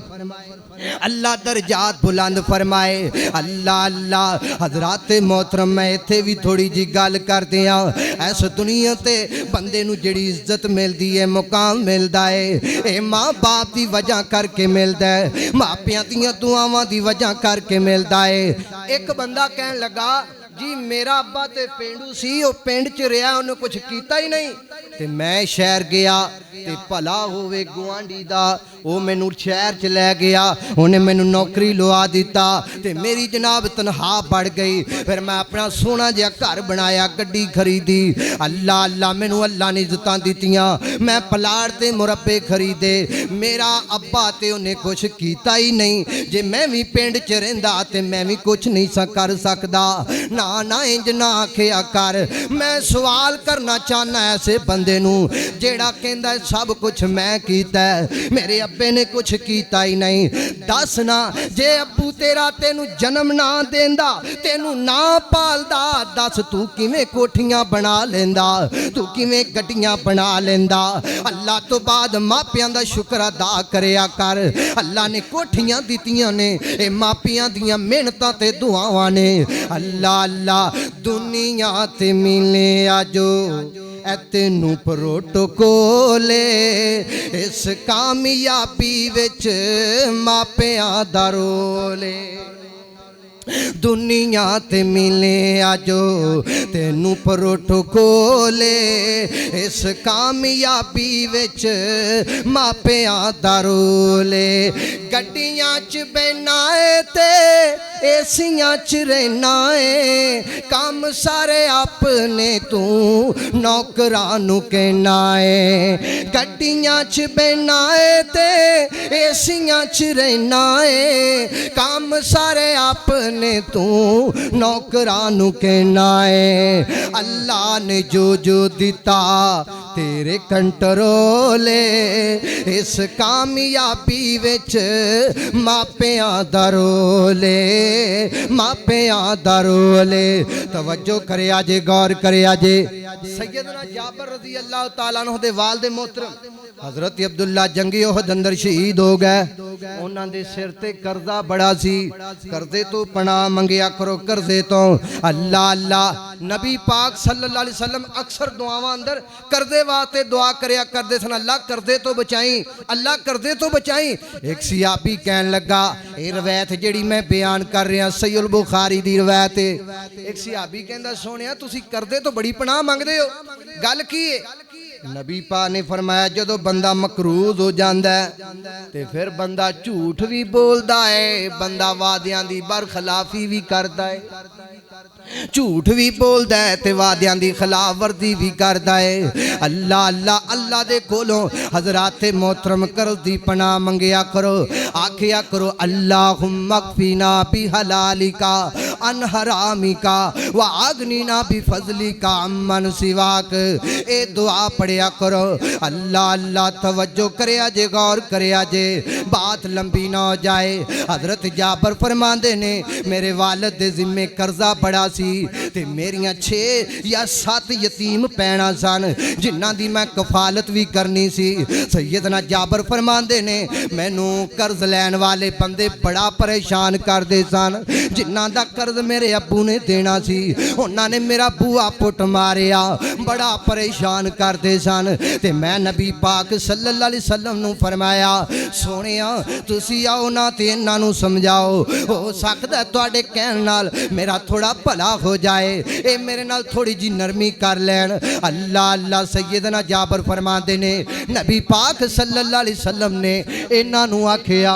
Speaker 1: अल्लाह दरजात बुलंद फरमाए। अल्लाह अल्लाह हजरात मोहतरम मैं इत्थे भी थोड़ी जी गल कर दियां इस दुनिया ते बंदे नूं जिहड़ी इज्जत मिलदी है मुकाम मिलदा है ए माँ बाप दी वजह करके मिलदा है मापियां दियां दुआवां दी वजह करके मिलदा है। एक बंदा कहन लगा जी मेरा अब्बा ते पेंडू सी वो पिंड च रहा उन्हें कुछ किया ही नहीं ते मैं शहर गया ते भला होवे गुआंढी दा वो मैनू शहर च लै गया उन्हें मैनू नौकरी लवा दिता ते मेरी जनाब तनख्वाह बढ़ गई। फिर मैं अपना सोहना जिहा घर बनाया गड्डी खरीदी। अल्लाह अल्लाह मैनू अल्लाह ने इज्जतां दित्तियां मैं प्लाट ते मुरब्बे खरीदे। मेरा अब्बा ते उन्हें कुछ किया ही नहीं जे मैं भी पिंड च रहिंदा ते मैं भी कुछ नहीं सा कर सकदा। ना ना इंज ना आखिया कर। मैं सवाल करना चाहना ऐसे बंदे नू जेड़ा कहंदा सब कुछ मैं कीता मेरे अब्बे ने कुछ किया ही नहीं। दस ना जे अब्बू तेरा तेनू जन्म ना देंदा तेनू ना पालदा दस तू किवें कोठियां बना लेंदा तू किवें गड्डियां बना लेंदा। अल्लाह तो बाद मापियां दा शुक्र अदा करया कर। अल्लाह ने कोठियां दित्तियां ने ए मापियां दियां मेहनतां ते दुआवां ने। अल्लाह अल्लाह दुनिया ते मिले आजो तेनू प्रोटोकोल इस कामयाबी विच मापियां दा रोल दुनिया ते मिले आजो तेनू प्रोटोकोल इस कामयाबी विच मापियां दा रोल। गड्डियां च बहना है ते एसियां च रहना है काम सारे अपने तू नौकरां नू कहना है। गड्डियां च बहना है ते एसियां च रहना है काम सारे अपने तू नौकरां नू कहना है। अल्लाह ने जो जो दिता तेरे कंट्रोल इस कामयाबी विच मापियां दा रोल मापियां दा रोल। तवज्जो करे आजे गौर करे आजे सैयदना जाबर रज़ी अल्लाह तआला अन्हु दे वालिद मोहतरम हजरत अब्दुल्ला जंगी ओहद अंदर शहीद हो गए। उन्हां दे सिर ते कर्जा बड़ा सी, कर्जे तो पनाह मंगिया करो, कर्जे तो। अल्लाह अल्लाह नबी पाक सल्लल्लाहु अलैहि वसल्लम अक्सर दुआवां अंदर कर्जे वास्ते दुआ करया करदे सन, अल्लाह कर्जे तो बचाई, अल्लाह कर्जे तो बचाई। एक सियाबी कहन लगा, ये रवायत जिहड़ी मैं बयान कर रहा सहीहुल बुखारी दी रवायत है। एक सियाबी कहंदा सोहणिया तुसीं कर्जे तो बड़ी पनाह मंगदे हो, गल की है? नबी पा ने फरमाया जदों बंदा मकरूज हो जांदा है ते फिर बंदा झूठ भी बोलदा है, बंदा वादियां दी बरखिलाफी भी करदा है, झूठ भी बोलदा है ते वादियां दी खिलाफ वर्जी भी करदा है। अल्लाह अल्लाह अल्लाह दे कोलों हजरात मोहतरम कर्ज दी पनाह मंगिया करो, आखिया करो अल्लाहुम्मा क़फ़िना बि हलालिका अन हरामिका व आगनीना बि फज़लिका अम्मन सिवाक। ए दुआ पढ़िया करो। अल्लाह अल्लाह तवज्जो करया जे, गौर करया जे, बात लंबी ना हो जाए। हजरत जाबर फरमांदे ने मेरे वालिद दे जिम्मे कर्जा बड़ा सी ते मेरियां 6 या 7 यतीम पैणा सन जिन्हां दी मैं कफालत भी करनी सी। सैयदना जाबर फरमांदे ने मैनू कर्ज लैण वाले बंदे बड़ा परेशान करदे सन, जिन्हां दा कर्ज मेरे अब्बू ने देना सी उन्हां ने मेरा बूआ पुट मारिया, बड़ा परेशान करदे सन। ते मैं नबी पाक सल्लल्लाहु अलैहि वसल्लम नू फरमाया सोहणिया तुसी आओ ना ते इन्हां नू समझाओ, हो सकदा तुहाडे कहण नाल मेरा थोड़ा भला हो जाए, ए मेरे नाल थोड़ी जी नरमी कर लैन। अल्लाह अल्लाह सैयदना जाबर फरमाते ने नबी पाक सल्लल्लाहु अलैहि वसल्लम ने इन्हां नू आखिया,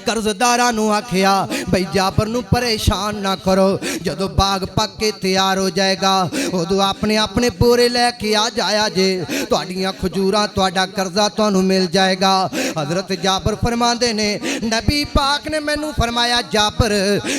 Speaker 1: कर्जदारां नू आखिया भाई जाबर नू परेशान ना करो, जदों बाग पक के तैयार हो जाएगा उदों अपने अपने बोरे लैके आ जाया जे, तुहाडियां खजूरां तुहाडा कर्जा तुहानू मिल जाएगा। हजरत जाबर फरमाते ने नबी पाक ने मैनू फरमाया जाबर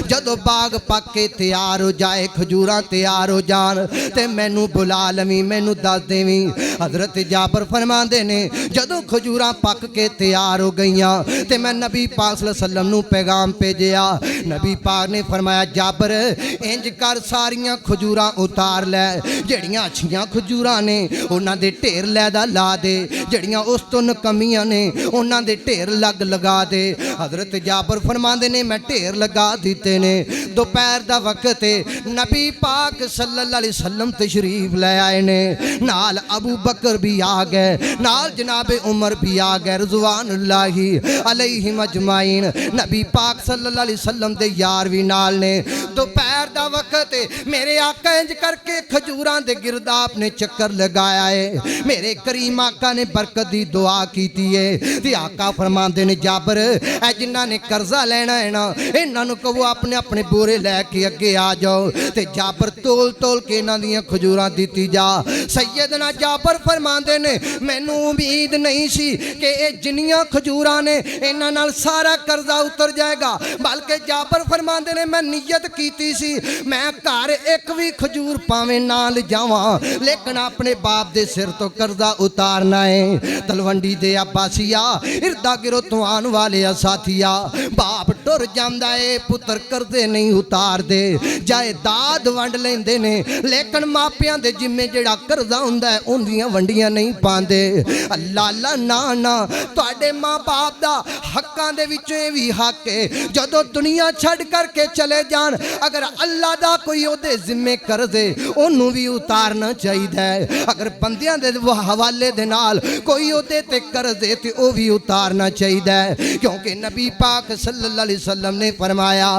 Speaker 1: जदों बाग पक के तैयार हो जाए, खजूरां तैयार हो जान ते मैनू बुला लवी, मैनू दस देवी। हजरत जाबर फरमाते ने जदों खजूरां पक के तैयार हो गईयां ते मैं नबी पाक सल्लल्लाहु अलैहि वसल्लम नू पैगाम भेजिया। नबी पाक ने फरमाया जाबर इंज कर सारियां खजूरां उतार लै, जड़ियां अच्छियां खजूरां ने उन्हां दे ढेर लैदा ला दे, जड़ियां उस तो नकमियां ने उन्हां दे ढेर लगा दे। हजरत जाबर फरमांदे ने मैं ढेर लगा दिते ने। दोपहर दा वक्त नबी पाक सल्लल्लाहु अलैहि वसल्लम तशरीफ ले आए ने, नाल अबू बकर भी आ गए, नाल जनाबे उमर भी आ गए रिज़वानुल्लाहि अलैहिम अजमाइन। नबी पाक सल्लल्लाहु अलैहि वसल्लम दे यार भी नाल ने। दोपहर दा वक्त मेरे आका इंज करके खजूरां दे गिरदा अपने चक्कर लगाया है, मेरे करीम आका ने बरकत दी दुआ कीती है ते आका फरमांदे ने जाबर ऐ जिन्हां ने कर्जा लेना है ना इन्हां नू कहो अपने अपने बोरे लैके अगे आ जाओ ते जाबर तोल तोल के इन्हां दियां खजूरां दित्ती जा। सैयदना जाबर फरमांदे ने मैनू उम्मीद नहीं सी कि ये जिन्नियां खजूरां ने इन्हां नाल सारा कर्जा उतर जाएगा, बल्कि जाबर फरमांदे ने मैं नियत कीती सी मैं घर एक भी खजूर पावे ना ले जावां लेकिन अपने बाप दे सिर तो कर्जा उतारना है। तलवंडी दे अब्बासिया इरदा गिरो तुआन वाले साथिया, बाप टुर जांदा है पुत्र कर्जे नहीं उतारदे, जायदाद वंड लेंदे ने लेकिन मापियां दे जिम्मे जेड़ा कर्जा हुंदा है उंदियां वंडियां नहीं पांदे। अल्लाह अल्लाह ना ना तुहाडे मां बाप दा हक्कां दे विचों ये भी हक है जदों दुनिया छड़ करके चले जान अगर अल्लाह दा कोई ओदे जिम्मे कर्जे ओनू भी उतारना चाहिए। अगर बंदियां दे हवाले दे नाल कोई ओदे ते कर्जे ते ओ भी उतारना चाहिए, क्योंकि नबी पाक सल्लल्लाहु अलैहि वसल्लम ने फरमाया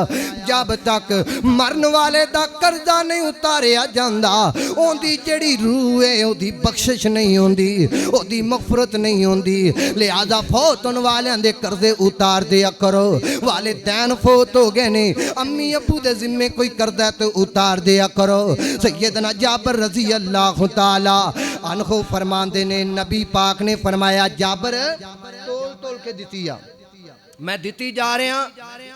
Speaker 1: जब तक मरन वाले दा कर्जा नहीं उतारिया जांदा ओंदी जेड़ी रूह है ओदी बख्शिश नहीं होंदी, ओदी मगफरत नहीं होंदी। लिहाजा फौत होने वालियां दे कर्जे उतार दिया करो। वालिदैन फौत हो गए ने, अम्मी अबू दे जिम्मे कोई कर्जा तो उतार दिया करो। सैयदना जाबर रज़ी अल्लाह तआला अन्हु फरमांदे ने नबी पाक ने फरमाया जाबर तोल तोल के दित्ती आ, मैं दित्ती जा रहा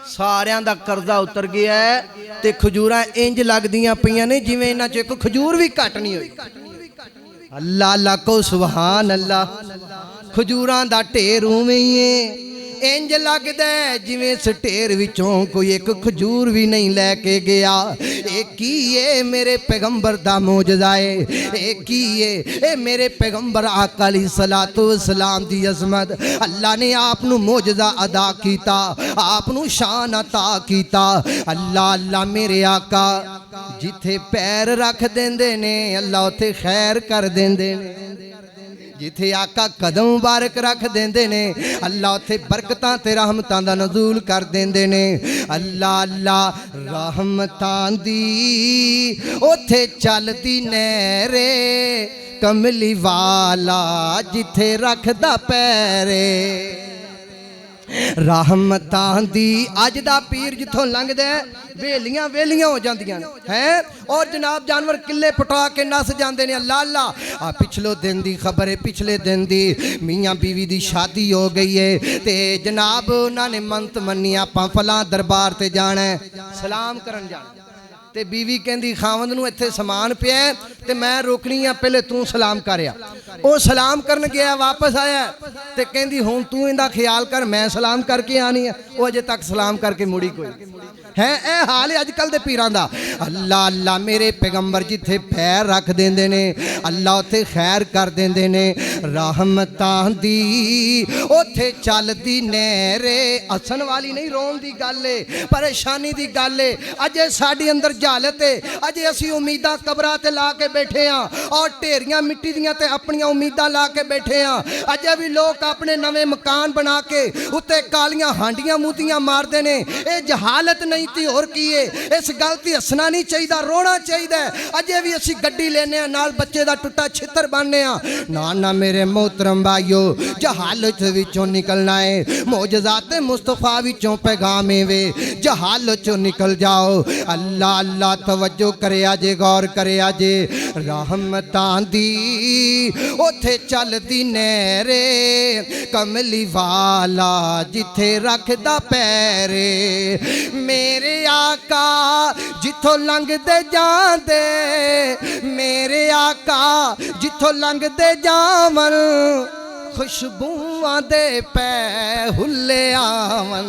Speaker 1: सारियां दा कर्जा उतर गया है ते खजूरां इंज लगदियां पईयां ने जिवें इन्हां च कोई खजूर भी घट नहीं होई। अल्लाह अल्लाह को सुभान अल्लाह, खजूरां दा ढेर उवें ही है। इंज लगदा जिवें इस ढेर विचों कोई एक खजूर भी नहीं लैके गया। एक की है मेरे पैगंबर दा मौजज़ा है, एक की है ए मेरे पैगंबर आका अलैहिस्सलातु वस्सलाम दी अज़मत। अल्लाह ने आप नू मौजज़ा अदा कीता, आप नू शान अता कीता। अल्लाह अल्लाह मेरे आका जिथे पैर रख देंदे ने अल्लाह उथे खैर कर देंदे ने, जिथे आका कदम मुबारक रख देंदे ने अल्लाह उथे बरकतां ते रहमतां दा नज़ूल कर देंदे ने। अल्लाह अल्लाह रहमतां दी उथे चलदी नहरे, कमली वाला जिथे रखदा पैरे। रहमतां दी अज दा पीर जिथों लंघदा वेलियां वेलियां हो जांदियां हैं और जनाब जानवर किले पटा के नस जाते हैं। अल्लाह अल्लाह आ पिछले दिन की खबर है, पिछले दिन की मियाँ बीवी की शादी हो गई है ते जनाब उन्होंने मंत मनी आपां फलां दरबार ते जाना है, सलाम करन जाना ते बीवी कहती खावंद नूं इत्थे समान पिया ते मैं रोकनी आ, पहले तू सलाम करया। वो सलाम करन गया, वापस आया ते कहती हुण तू इहदा ख्याल कर, मैं सलाम करके आनी है। वो अजे तक सलाम करके मुड़ी कोई है। ए हाल है अजकल दे पीरां दा। अल्लाह अल्लाह मेरे पैगंबर जिथे पैर रख देंदे ने अल्लाह उथे खैर कर देंदे ने। रहमतां दी उथे चलदी नहरे, हसन वाली नहीं रोन दी गल है, परेशानी दी गल है। अजे साडी अंदर जालत है, अजे असी उम्मीदां कबरां ते ला के बैठे हाँ और ढेरियां मिट्टी दियां ते अपनियां उम्मीदां ला के बैठे हाँ। अजे भी लोग अपने नवे मकान बना के उत्ते कालियां हांडियां मूतियां मारते ने। ये जहालत नहीं ती और की है। इस गल ती हसना नहीं चाहिए, रोना चाहिए। अजे भी असी गड्डी लेने नाल बच्चे दा टुट्टा छितर बनने ना ना मेरे मोहतरम भाइयों, जहालत विचों निकलना है, मौजज़ाते मुस्तफा विचों पैगाम वे, जहालत चों निकल जाओ। अल्लाह अल्लाह तवज्जो करे आजे, गौर करे आजे। रहमतां दी उथे चलदी नहरे, कमली वाला जिथे रखदा पैरे। मेरे आका जिथों लंघदे जांदे, मेरे आका जिथों लंघदे जावन, खुशबूआं दे पै हुल्ले आवन।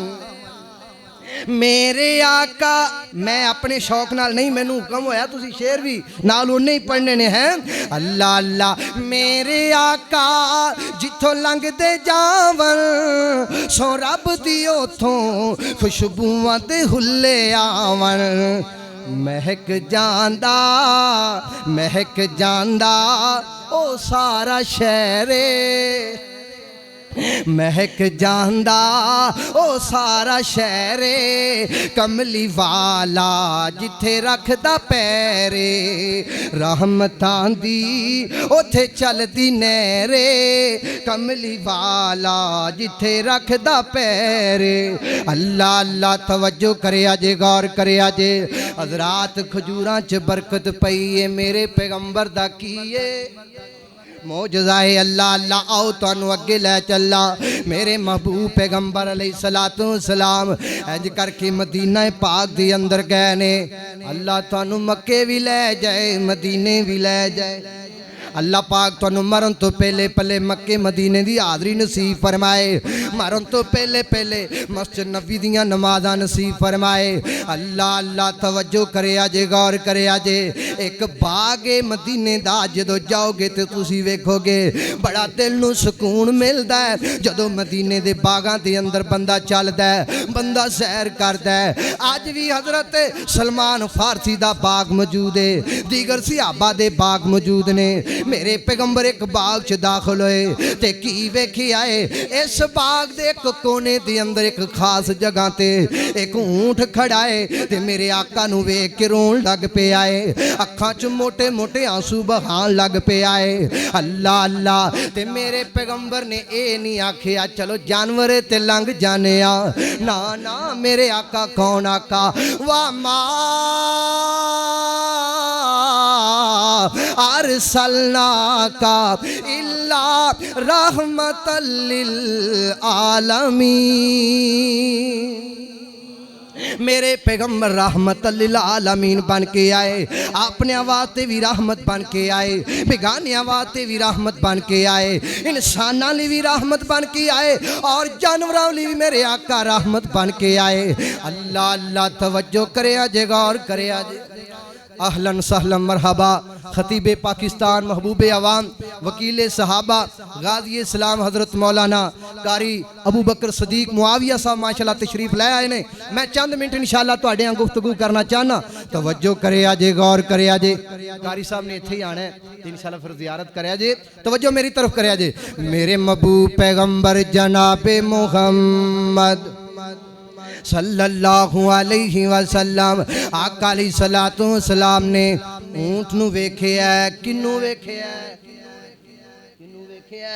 Speaker 1: मेरे आका मैं अपने शौक नाल नहीं, मैनू हुक्म होया तुसी शेर भी नाल उन्ने ही पढ़ने ने हैं। अल्लाह अल्लाह मेरे आका जिथों लंघदे जावन, सो रब दी उथों खुशबूआं दे हुल्ले आवन। महक जांदा ओ सारा शहरे, महक जांदा ओ सारा शहरे, कमली वाला जिथे रखदा पैरे। रहमतां दी उथे चलदी नहरे, कमली वाला जिथे रखदा पैरे। अल्लाह अल्लाह तवज्जो करे आजे, गौर करे आजे। हज़रात खजूरां च बरकत पई है, मेरे पैगंबर दा की है मौजज़ा है। अल्लाह अल्लाह आओ तुहानू अगे लै चला। मेरे महबूब पैगंबर अलैहिस्सलातु वस्सलाम इंज करके मदीना पाक दे अंदर गए ने। अल्लाह तुहानू मक्के भी लै जाए, मदीने भी लै जाए। अल्लाह पाक तुहानू मरन तो पहले पहले मक्के मदीने की हाज़री नसीब फरमाए, मरन तो पहले पहले मस्जिद नबी दियां नमाज़ां नसीब फरमाए। अल्लाह अल्लाह तवज्जो करे आजे, गौर करे आजे। एक बाग है मदीने दा, जदों जाओगे तो तुसी वेखोगे बड़ा दिल नू सुकून मिलदा है। जदों मदीने दे बागां दे अंदर बंदा चलदा है, बंदा सैर करदा है। अज भी हज़रत सलमान फारसी दा बाग मौजूद है, दीगर सहाबा दे बाग मौजूद ने। मेरे पैगंबर एक बाग च दाखिल होए ते की वेखी आए, इस बाग दे एक कोने दे अंदर एक खास जगह ते एक ऊंट खड़ा है ते मेरे आका नू वेख के रोन लग पे आए, अखां च मोटे मोटे आंसू बहान लग पे आए। अल्लाह अल्लाह ते मेरे पैगंबर ने ये नहीं आखिया चलो जानवर ते लंघ जाने आ, ना ना मेरे आका कौन आका वाह मा अरसलना का इल्ला रहमतल लिल आलमीन। मेरे पैगंबर रहमत लिल आलमीन बन के आए, अपने वास्ते भी रहमत बन के आए, बेगानियां वास्ते भी रहमत बन के आए, इंसानां लई भी रहमत बन के आए और जानवरों लई भी मेरे आका रहमत बन के आए। अल्लाह अल्लाह तवज्जो करे जे, गौर करे जे। अहलन सहलन मरहबा खतीब पाकिस्तान, महबूब अवाम, वकील सहाबा, गाजी इस्लाम हज़रत मौलाना कारी अबू बकर सदीक मुआविया साहब माशाअल्लाह तशरीफ लै आए ने। मैं चंद मिनट इंशाअल्लाह तुहाडे नाल गुफ्तगू करना चाहना, तवज्जो करे जे, गौर करे जे। कारी साहब ने इत्थे ही आना है इंशाअल्लाह, फिर ज़ियारत करे जे, तवज्जो मेरी तरफ करे जे। मेरे महबूब पैगंबर जनाबे मुहम्मद सल्लल्लाहु अलैहि वसल्लम आका अलैहिस्सलातु वस्सलाम ने ऊंट नू वेखिया। किन्नू वेखिया? किन्नू वेखिया?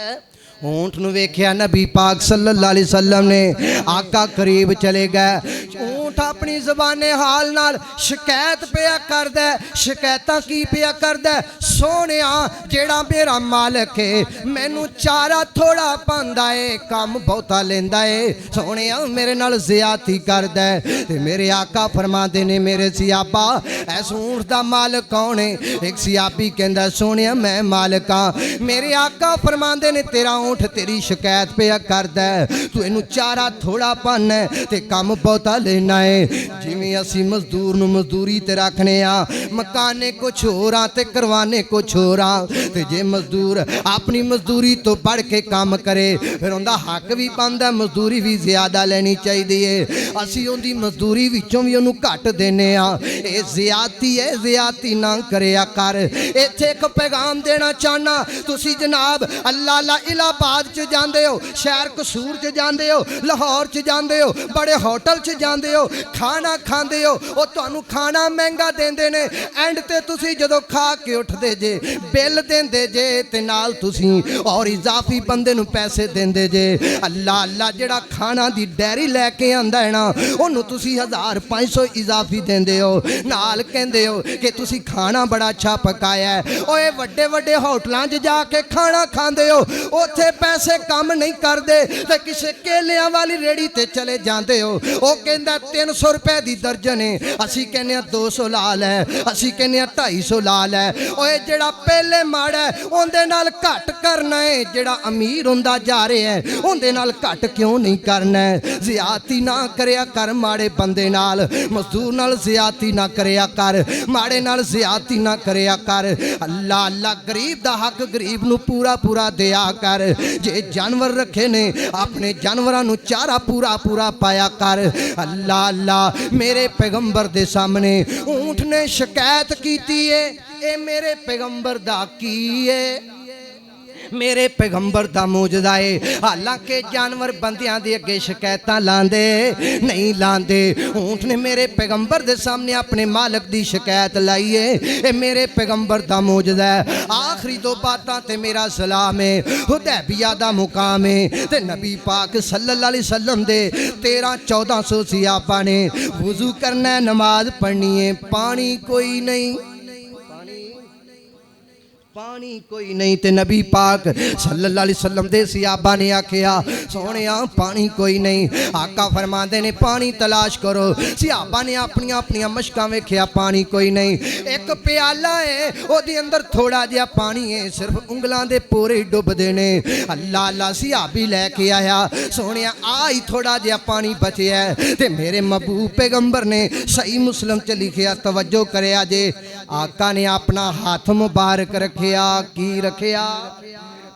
Speaker 1: ऊंट नू वेखिया नबी पाक सल्लल्लाहु अलैहि वसल्लम ने। आका करीब चले गए। ऊंट अपनी ज़बाने हाल नाल शिकायत पिया करदा, शिकायतां की पिया करदा, सोहणिया जेड़ा मेरा मालक है मैनू चारा थोड़ा पांदा है, काम बहुता लेंदा है, सोहणिया मेरे नाल ज़ियादती करदा है। ते मेरे आका फरमांदे ने, मेरे सियाबा इस ऊंट दा मालक कौन है? एक सियाबी कहंदा, सोहणिया मैं मालक हां। मेरे आका फरमांदे ने, तेरा ऊंट तेरी शिकायत पिया करदा है, तू इनू चारा थोड़ा पाना है ते काम बहुता लेना है। जिवें असीं मजदूर नू मजदूरी ते रखने आ, मकाने कुछ होर आ ते करवाने कुछ होर आ, ते जे मजदूर अपनी मजदूरी तो बढ़ के काम करे फिर उनका हक भी बनदा, मजदूरी भी ज्यादा लेनी चाहिए है। असीं उनकी मजदूरी विचों भी उन्होंने घट देने आ, ये ज़ियादती है, ज़ियादती ना करिया कर। इत्थे एक पैगाम देना चाहना, तुसीं जनाब अल्लाह ला इलाहाबाद च जांदे हो, शहर कसूर च जांदे हो, लाहौर च जांदे हो, बड़े होटल च जांदे हो, खाना खांदे हो, वो तुहानू खाना महंगा देंदे ने, एंड ते तुसीं जदों खा के उठदे जे बिल देंदे जे ते नाल तुसीं और इजाफी बंदे नू पैसे देंदे जे। अल्लाह अल्लाह जेड़ा खाना दी डेयरी लैके आंदा है ना, ओनू तुसीं 1500 इजाफी देंदे हो, नाल कहंदे हो कि तुसीं खाना बड़ा अच्छा पकाया है। ओए वड्डे वड्डे होटलां 'च जाके खाना खांदे हो, उत्थे पैसे कम नहीं करदे ते किसे केलियां वाली रेड़ी ते चले जांदे हो, ओ कहंदा 300 रुपए दी दर्जन है, असीं कहने 200 लाल है, असीं कहने 250 लाल है। ओए जेड़ा पहले माड़ा है उहदे नाल घट करना है, जेड़ा अमीर हुंदा जा रहा है उहदे नाल घट क्यों नहीं करना है? ज़ियादती ना करिया कर माड़े बंदे नाल, मजदूर नाल ज़ियादती ना करिया कर, माड़े नाल ज़ियादती ना करिया कर। अल्लाह अल्लाह गरीब दा हक गरीब नू पूरा पूरा दिया कर। जे जानवर रखे ने अपने जानवरां नू चारा पूरा पूरा पाया कर। अल्लाह अल्लाह मेरे पैगंबर दे सामने ऊंट ने शिकायत कीती है, ए मेरे पैगंबर दा की है? मेरे पैगंबर दा मौजूदा है। हालांकि जानवर बंदियां दे अगे शिकायतां लांदे नहीं लांदे, ऊंट ने मेरे पैगंबर दे सामने अपने मालक दी शिकायत लाई है, ए मेरे पैगंबर दा मौजूदा है। आखिरी दो बातां ते मेरा सलाम है। हुदैबिया दा मुकाम है ते नबी पाक सल्लल्लाहु अलैहि वसल्लम दे 1300-1400 सहाबा ने वुजू करना, नमाज पढ़नी है, पानी कोई नहीं, पानी कोई नहीं, ते नबी पाक सल्लल्लाहु अलैहि वसल्लम दे सहाबा ने आखिया, सोहणिया पानी कोई नहीं। आका फरमांदे ने पानी तलाश करो। सहाबा ने अपनियां अपनियां मशकां वेखिया, पानी कोई नहीं। एक प्याला है, ओदे अंदर थोड़ा जिहा पानी है, सिर्फ उंगलां दे पोरे डुबदे ने। अल्लाह अल्लाह सहाबी लैके आया, सोहणिया आ ही थोड़ा जिहा पानी बचिया है, ते मेरे महबूब पैगंबर ने सही मुस्लिम च लिखिया, तवज्जो करिया जे, आका ने अपना हाथ मुबारक रखिया, की रखिया,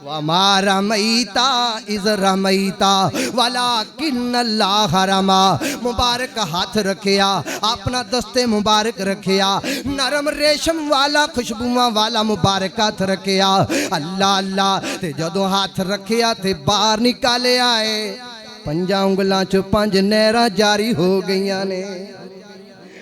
Speaker 1: वमा रमईता इज़ रमईता वलाकिन्नल्लाह रमा। मुबारक हाथ रखिया, अपना दस्ते मुबारक रखिया, नरम रेशम वाला खुशबुआं वाला मुबारक हाथ रखिया। अल्लाह अल्लाह ते जदों हाथ रखिया ते बाहर निकाले आए, 5 उंगलां चों 5 नहरां जारी हो गईयां ने,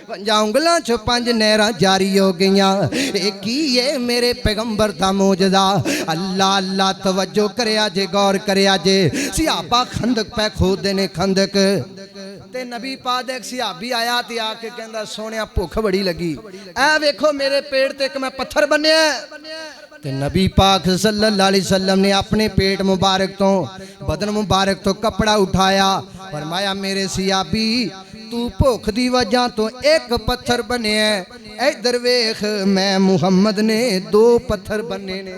Speaker 1: 5 उंगलां चों 5 नहरां जारी हो गईयां। एक ही है मेरे पैगंबर दा मौजूदा। अल्लाह अल्लाह तवज्जो करिया जे, गौर करिया जे। सहाबा खंदक पे खोदे ने, खंदक ते नबी पाक एक सहाबी आया ते आके कहंदा, सोहणिया भुख बड़ी लगी, ऐ वेखो मेरे पेट ते एक मैं पत्थर बन्निया। ते नबी पाक सल्लल्लाहु अलैहि वसल्लम ने अपने पेट मुबारक तो, बदन मुबारक तो कपड़ा उठाया, फरमाया मेरे सहाबी तू भुख दी वजह तो एक पत्थर बनिया, इधर वेख मैं मुहम्मद ने 2 पत्थर बने ने,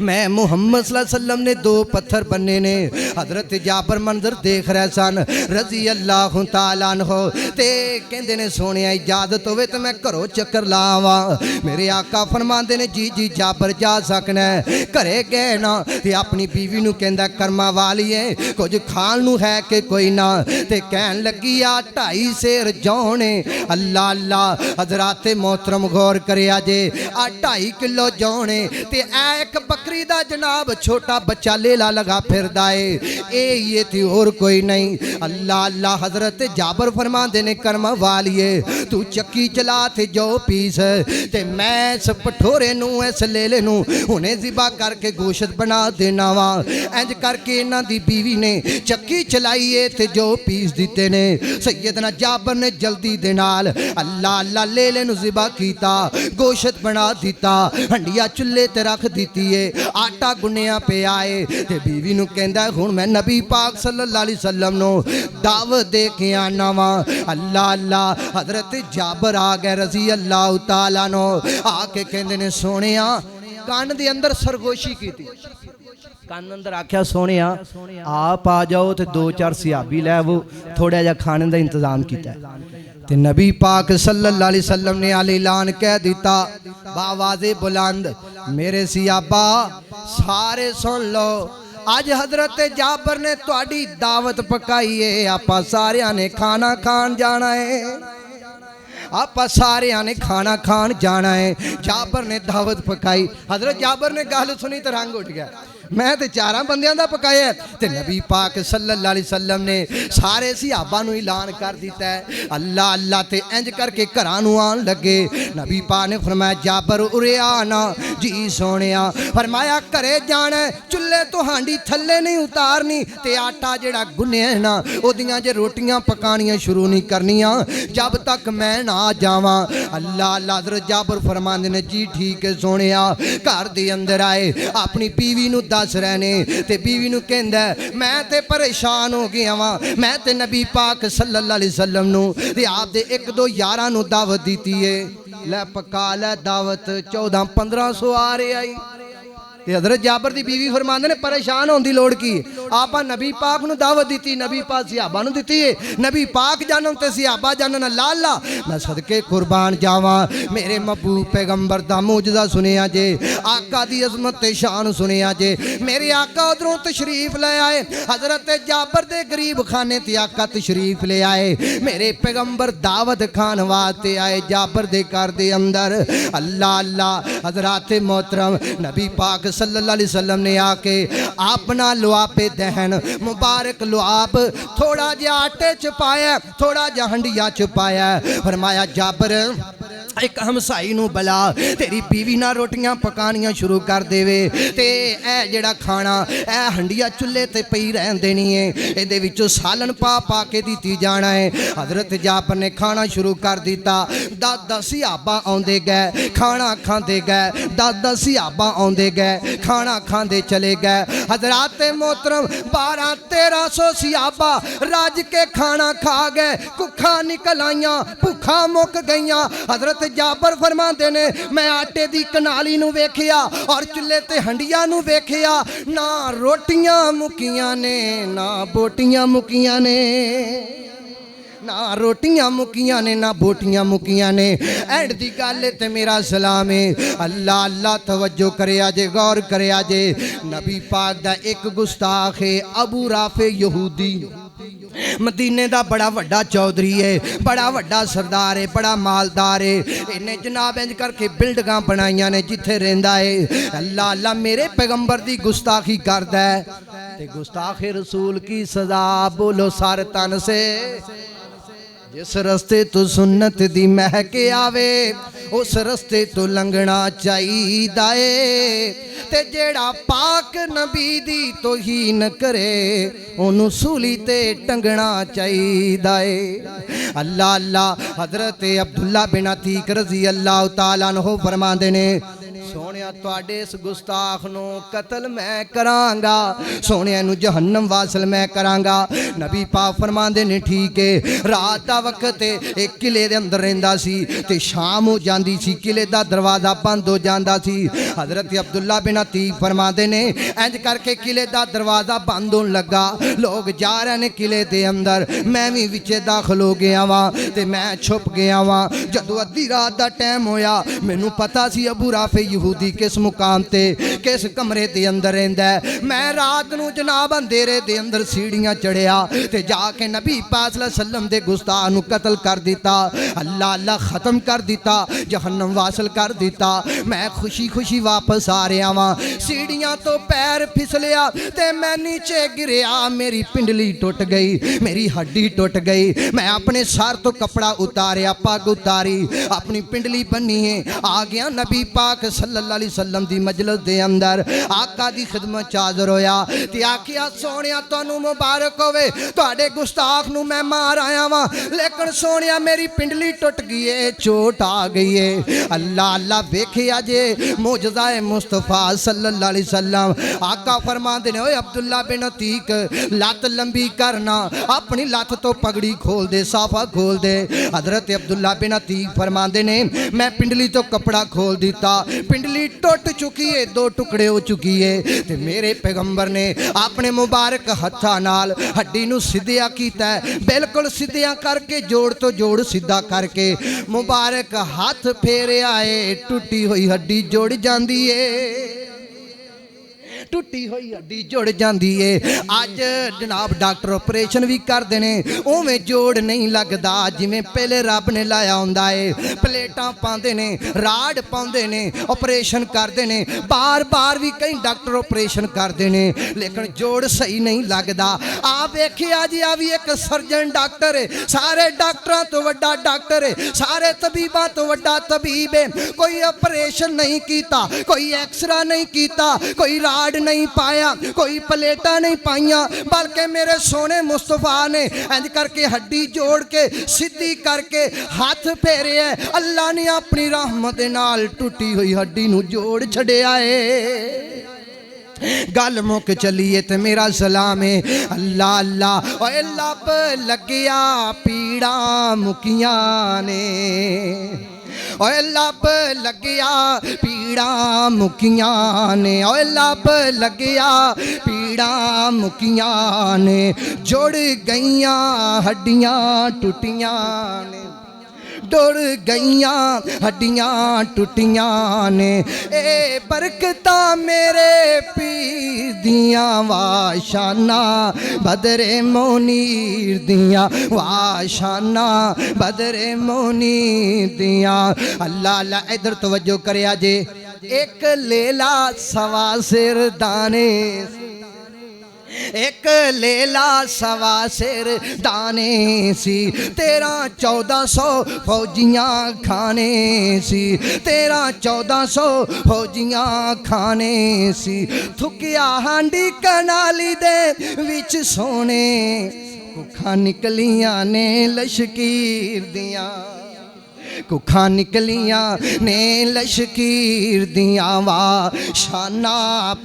Speaker 1: मैं मुहम्मद सल्लल्लाहु अलैहि वसल्लम ने 2 पत्थर बने ने। हजरत जाबर मंजर देख रहे सन रजी अल्लाह तआला अन्हु ते कहंदे ने सोनिया इजाजत होवे तो मैं घरों चक्कर लावां। मेरे आका फरमांदे ने जी जी जाबर जा सकना है। घरे गए ना ते अपनी बीवी नूं कहंदा कर्मा वालीए कुछ खाण नूं है कि कोई ना, ते कहन लगी आ 2.5 सेर जौ ने। अल्लाह अल्लाह हजरात मोहतरम गौर करिया जे आ 2.5 किलो जौ ने ते एक बकरी दा जनाब छोटा बच्चा लेला लगा फिरदा है, ये थी और कोई नहीं। अल्लाह अल्लाह हजरत जाबर फरमांदे ने कर्मा वालिए तू चक्की चला थे जो पीस ते मैं इस पठोरे नूं इस लेले नूं हुणे ज़िबा करके गोश्त बना देना वा। इंज करके इन्हां दी बीवी ने चक्की चलाई है ते जो पीस दिते ने। सैयदना जाबर ने जल्दी दे नाल अल्लाह अल्लाह लेले नूं ज़िबा कीता, गोश्त बना दिता, हंडिया चुल्हे ते रख दिती है, आटा गुन्निया पे आए ते बीवी नूं कहंदा हुण मैं नबी पाक सल्लल्लाहु अलैहि वसल्लम नूं दावत दे के आना वा। अल्लाह अल्लाह हजरत जाबर आ गए रज़ी अल्लाह तआला नो, आके कहंदे ने सोनिया कान दे अंदर सरगोशी कीती, कान अंदर आख्या सोनिया आप आ जाओ ते 2-4 सिहाबी लै वो थोड़ा जा खाने का इंतजाम किया। ते नबी पाक सल्लल्लाहु अलैहि वसल्लम ने ऐलान कह दिता बावाज़े बुलंद मेरे सियाबा सारे सुन लो, अज हजरत जाबर ने तुहाडी दावत पकाई है, आपां सारियां ने खाना खान जाना है, आप सारे ने खाना खान जाना है। जाबर ने दावत पकाई, हजरत जाबर ने गल सुनी तो रंग उठ गया, मैं तो 4 बंदियां दा पकाया। ते नबी पाक सल्लल्लाहु अलैहि वसल्लम ने सारे सिहाबा नूं ऐलान कर दिता है। अल्लाह अल्लाह ते इंज करके घरां नूं आन लगे। नबी पाक ने फरमाया जाबर उरे आना जी सोनिया, फरमाया घरे जाना चुल्हे तो हांडी थल्ले नहीं उतारनी ते आटा जेड़ा गुन्निया है ना ओदियां जे रोटियां पकानियां शुरू नहीं करनियां जब तक मैं ना जावां। अल्लाह अल्लाह हज़रत जाबर फरमांदे ने जी ठीक है सोनिया। घर दे अंदर आए अपनी बीवी नूं दस रहे ने ते बीवी नूं कहंदा मैं ते परेशान हो गया वा, मैं ते नबी पाक सल्लल्लाहु अलैहि वसल्लम नूं ते आप दे 1-2 यारां नूं दावत दीती है, लै पका लै दावत 1400-1500 आ रहे आई। ते हजरत जाबर दी बीवी फरमांदे ने परेशान होने की लोड़ की, आपा नबी पाक नूं दावत दी, नबी पाक सिहाबा नूं दित्ती है, नबी पाक जानन ते सिहाबा जानन। अल्लाह अल्लाह मैं सदके कुर्बान जावां, मेरे महबूब पैगंबर दा मुजज़ा सुनिया जे, आका दी अज़मत ते शान सुनिया जे। मेरे आका उधरों तशरीफ ले आए, हजरत जाबर दे गरीब खाने ते आका तशरीफ ले आए, मेरे पैगंबर दावत खान वास्ते आए जाबर दे घर दे अंदर। अल्लाह अल्लाह हजरात मोहतरम नबी पाक सल्लल्लाहु अलैहि वसल्लम ने आके अपना लुआपे दहन मुबारक लुआब थोड़ा जा आटे च पाया, थोड़ा जा हंडिया च पाया, फरमाया जाबर एक हमसाई नूं बुला, तेरी बीवी ना रोटियां पकानियां शुरू कर देवे ते ए जेड़ा खाना ए हंडिया चुल्हे ते पई रहन देनी है, इहदे विचों सालन पा पा के दित्ती जाना है। हजरत जाबर ने खाना शुरू कर दिता, 10-10 सिहाबा आउंदे गए, खाना खांदे गए, 10-10 सिहाबा आउंदे गए, खाना खांदे चले गए। हजरात मोहतरम 1200-1300 सिहाबा रज के खाना खा गए, भुखा निकल आईयां, भुखा मुक गईयां। हजरत जाबर फरमांदे ने मैं आटे दी कनाली नूं वेखिया और चुल्हे ते हंडिया नूं वेखिया, ना रोटियां मुकियां ने ना बोटियां मुकियां ने, ना रोटियां मुकियां ने ना बोटियां मुकियां ने। एंड दी गल ते मेरा सलाम है। अल्लाह अल्लाह तवज्जो करिया जे, गौर करिया जे, नबी पाक दा एक गुस्ताख है अबू राफे यहूदी, मदीने दा बड़ा वड्डा चौधरी है, बड़ा वड्डा सरदार है, बड़ा मालदार है। इन्हें जनाब इंज करके बिल्डिंगां बनाईयां ने जिथे रहिंदा है। अल्लाह अल्लाह मेरे पैगंबर दी गुस्ताखी करदा है ते गुस्ताखे रसूल की सजा बोलो सारे तन से। जिस रस्ते तो सुन्नत दी महक आवे उस रस्ते तो लंघना चाहिदा है, ते जेड़ा पाक नबी दी तौहीन करे ओनू सूली ते टंगना चाहिदा है। अल्लाह अल्लाह हजरत अब्दुल्ला बिन अतीक रजी अल्लाह तआला अन्हु फरमांदे ने सोनिया तुहाडे इस गुस्ताख नूं कतल मैं करांगा, सोनिया नूं जहन्नम वासल मैं करांगा। नबी पाक फरमांदे ने ठीक है। रात दा वक्त एक किले दे अंदर रहिंदा सी ते शाम हो जांदी सी, किले दा दरवाज़ा बंद हो जांदा सी। हज़रत अब्दुल्ला बिन अतीक फरमांदे ने इंज करके किले दा दरवाज़ा बंद होने लगा, लोग जा रहे ने किले दे अंदर, मैं भी विचे दाखिल हो गया वां ते मैं छुप गया वां। जदों अद्धी रात दा टाइम होया, मैनू पता सी अबू राफे यहूदी किस मुकाम ते किस कमरे दे अंदर रहिंदा है। मैं रात नूं जनाब अंधेरे दे अंदर सीढ़ियां चढ़िया ते जाके नबी पाक सल्लल्लाहु अलैहि वसल्लम दे गुस्ताख नूं कतल कर दिता, अल्लाह अल्लाह खत्म कर दिता, जहन्नम वासल कर दिता। मैं खुशी खुशी वापस आ रहा वां, सीढ़ियां तो पैर फिसलिया ते मैं नीचे गिरिया, मेरी पिंडली टुट गई, मेरी हड्डी टुट गई। मैं अपने सर तो कपड़ा उतारिया, पग उतारी, अपनी पिंडली बन्नी है, आ गया नबी पाक सल्लल्लाहु अलैहि वसल्लम दी मजलिस दे अंदर, आका दी खिदमत च हाज़र होया ते आखिया सोनिया तुहानू मुबारक होवे, तुहाडे गुस्ताख नू मैं मार आया वां, लेकिन सोनिया मेरी पिंडली टुट गई है, चोट आ गई है। अल्लाह अल्लाह वेखिया जे मुजज़ा ए मुस्तफा सल्लल्लाहु अलैहि वसल्लम। आका फरमांदे ने ओए अब्दुल्ला बिन अतीक, लत लंबी करना, अपनी लत तो पगड़ी खोल दे, साफा खोल दे। हज़रत अब्दुल्ला बिन अतीक फरमांदे ने मैं पिंडली तो कपड़ा खोल दिता, पिंडली टुट चुकी है, दो टुकड़े हो चुकी है ते मेरे पैगंबर ने अपने मुबारक हत्थां नाल हड्डी नूं सिद्धिया कीता है, बिल्कुल सिद्धिया करके जोड़ तो जोड़ सीधा करके मुबारक हाथ फेरिया है, टुटी हुई हड्डी जुड़ जाती है, टुटी हुई हड्डी जुड़ जाती है। अज जनाब डॉक्टर ऑपरेशन भी करते हैं, उवें जोड़ नहीं लगता जिवें पहले रब ने लाया होंदा है। प्लेटां पाते ने, राड पाते ने, ऑपरेशन करते हैं, बार बार भी कई डॉक्टर ऑपरेशन करते हैं, लेकिन जोड़ सही नहीं लगता। आप वेखिया जी, आ भी एक सर्जन डॉक्टर है, सारे डॉक्टरों तो वड्डा डॉक्टर है, सारे तबीबां तो वड्डा तबीब है, कोई ऑपरेशन नहीं किया, कोई एक्सरा नहीं किया, कोई राड नहीं पाया, कोई प्लेटा नहीं पाइया, बल्कि मेरे सोने मुस्तफा ने इंज करके हड्डी जोड़ के सीधी करके हाथ फेरे, अल्लाह ने अपनी रहमत दे नाल टूटी हुई हड्डी नूं जोड़ छड़िया है। गल मुक चलीए तो मेरा सलाम है। अल्लाह अल्लाह ओए लब लगिया पीड़ा मुकिया ने, ओए लब लगिया पीड़ा मुकिया ने, ओए लब लगिया पीड़ा मुकिया ने, जुड़ गईयां हड्डियां टुटियां ने, जुड़ गईयां हड्डियां टुटियां ने। ए बरकता मेरे पीर दियां वाशाना, बदरे मोनीर दियां वाशाना, बदरे मोनीर दियां। अल्लाह अल्लाह इधर तवज्जो करया जे। एक लेला सवा सिर दाने, एक लेला सवा सिर दाने सी, 1300-1400 फौजियां खाने सी, 1300-1400 फौजियां खाने सी। थुकिया हांडी कनाली दे विच सोने, कुखां निकलियां ने लशकीर दियां, कुखां निकलियां ने लशकीर दियां वाशाना,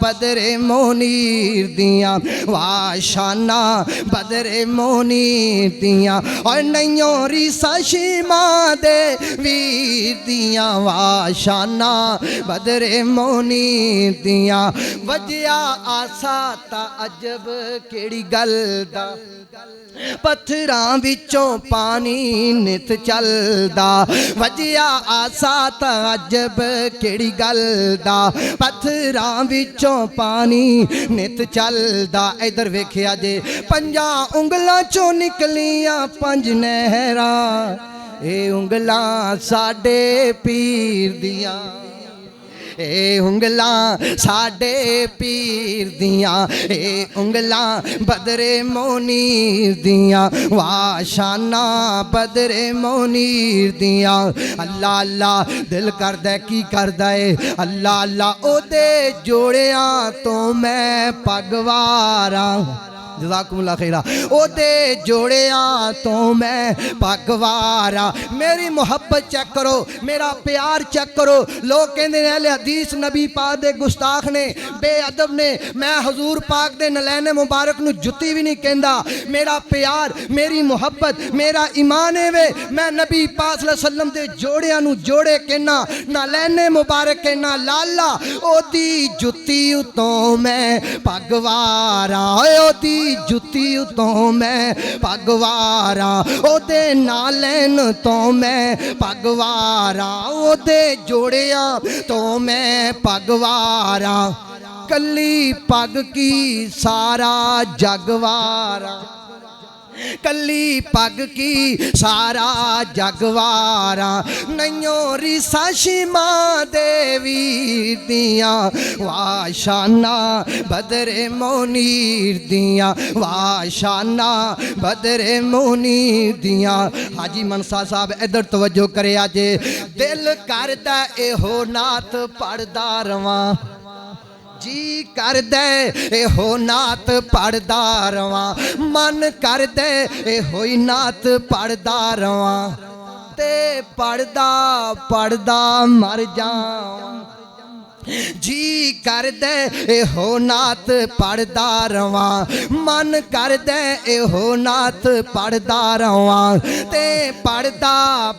Speaker 1: बदरे मोनीर दियां वाशाना, बदरे मोनीर दियां। और नैयों रीसा शीमा दे वीर दियां वाशाना, बदरे मोनीर दियां। वजया आसा ता अजब केड़ी गल दा, पत्थरां विचों पानी नित चलदा, वजिया आसा ता अजब केड़ी गल दा, पत्थरां विचों पानी नित चलदा। इधर वेखिया जे 5 उंगलां चों निकलियां 5 नहरां, ए उंगलां साडे पीर दियां, ए उंगलां साडे पीर दियां, ए उंगलां बदरे मोनीर दियां वाशाना, बदरे मोनीर दियां। अल्लाह अल्लाह दिल करदा की करदा है, अल्लाह अल्लाह ओदे जोड़ियां तो मैं पगवारा, जज़ाकुमुल्लाह खैरा। ओदे जोड़ियां तो मैं पगवारा। मेरी मुहब्बत चेक करो, मेरा प्यार चेक करो। लोग कहते हैं अहले हदीस नबी पाक दे गुस्ताख ने, बेअदब ने। मैं हजूर पाक दे नलैने मुबारक नू जुत्ती भी नहीं कहंदा। मेरा प्यार, मेरी मुहब्बत, मेरा ईमान है वे। मैं नबी पाक सल्लल्लाहु अलैहि वसल्लम दे जोड़ियां नू जोड़े कहना, नलैने मुबारक कहना। लाला ओदी जुत्ती उतों मैं पगवारा, ओदी जुत्ती उतों मैं पगवारा, ओदे नालैन तो मैं पगवारा, ओदे जोड़ियां तो मैं पगवारा। कली पग की सारा जगवारा, कली पग की सारा जगवारा। नैयो रिसा शिमा देवी दिया वाशाना, बदरे मोनीर दिया वाशाना, बदरे मोनीर दिया। हाजी मनसा साहब इधर तवज्जो करे। अजे दिल करदा एहो नात पढ़दा रवां, जी कर दे एहो नात पढ़दा रवां, मन कर दे एहो नात पढ़दा रवां, ते पढ़दा पढ़दा मर जावां। जी कर दे एहो नात पढ़दा रवां, मन कर दे एहो नात पढ़दा रवां, ते पढ़दा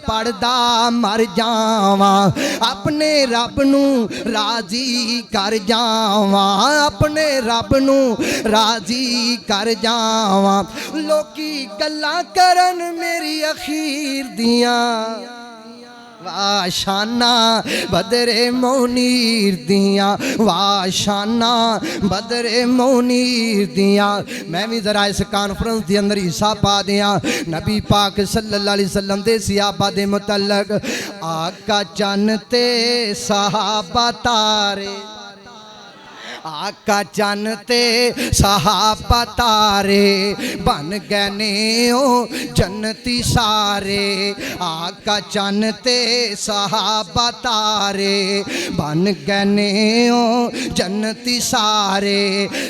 Speaker 1: पढ़दा मर जावां। अपने रब नू राजी कर जावां, अपने रब नू राजी कर जावां। लोकी गल्लां करन मेरी अखीर दियां वाशाना, बदरे मोनीर दिया वाशाना, बदरे मोनीर दिया। मैं भी जरा इस कॉन्फ्रेंस के अंदर हिस्सा पा दिया। नबी पाक सल्लल्लाहु अलैहि वसल्लम दे सहाबा दे मुतल्लक आका चन ते सहाबा तारे, आका चन ते सहाबा तारे, बन गए ने ओ जन्नती सारे। आका चन ते सहाबा तारे, बन गए ने ओ जन्नती सारे।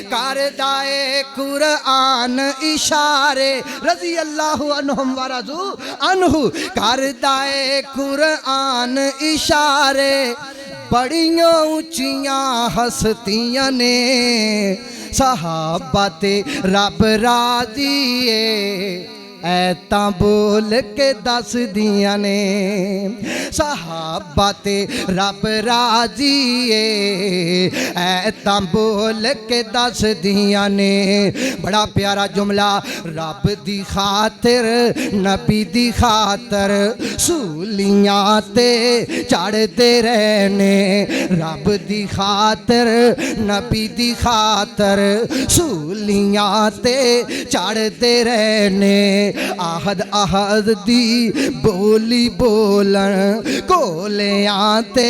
Speaker 1: कर दाए कुरआन इशारे, रजी अल्लाहु अन्हुम व रज़ू अन्हु। कर दाए कुरआन इशारे, बड़ियां ऊंचियां हस्तियां ने सहाबा ते रब राजी है। ऐता बोल के दस दियां ने सहाबा ते रब राजी है। ऐता बोल के दस दियां ने। बड़ा प्यारा जुमला, रब दी खातिर नबी दी खातर सूलियां ते चढ़ते रहने। रब दी खातिर नबी दी खातर सूलियां ते चढ़ते रहने। आहद आहद दी बोली बोलन कोलियां ते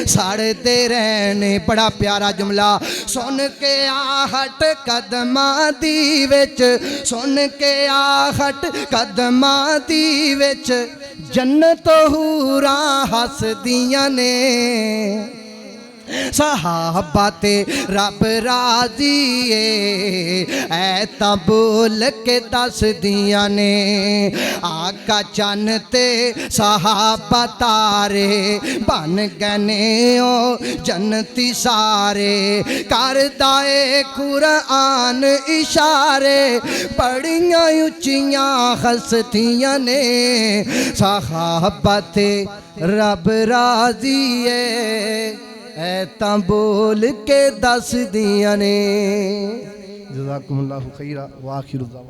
Speaker 1: सड़ते रहने। बड़ा प्यारा जुमला, सुन के आहट कदमां दी विच, सुन के आहट कदमां दी विच, जन्नत हूरां हसदियां ने सहाबा ते रब राजी है। ऐता बोल के दस दियां ने आका चन ते सहाबा तारे, बन गए ने ओ जन्नती सारे। करदा ए कुरआन इशारे, बड़ियां उच्चियां हस्तियां ने सहाबा ते रब राजी है। ऐता बोल के दस दियां ने। जज़ाकुमुल्लाहु खैरा व आखिरु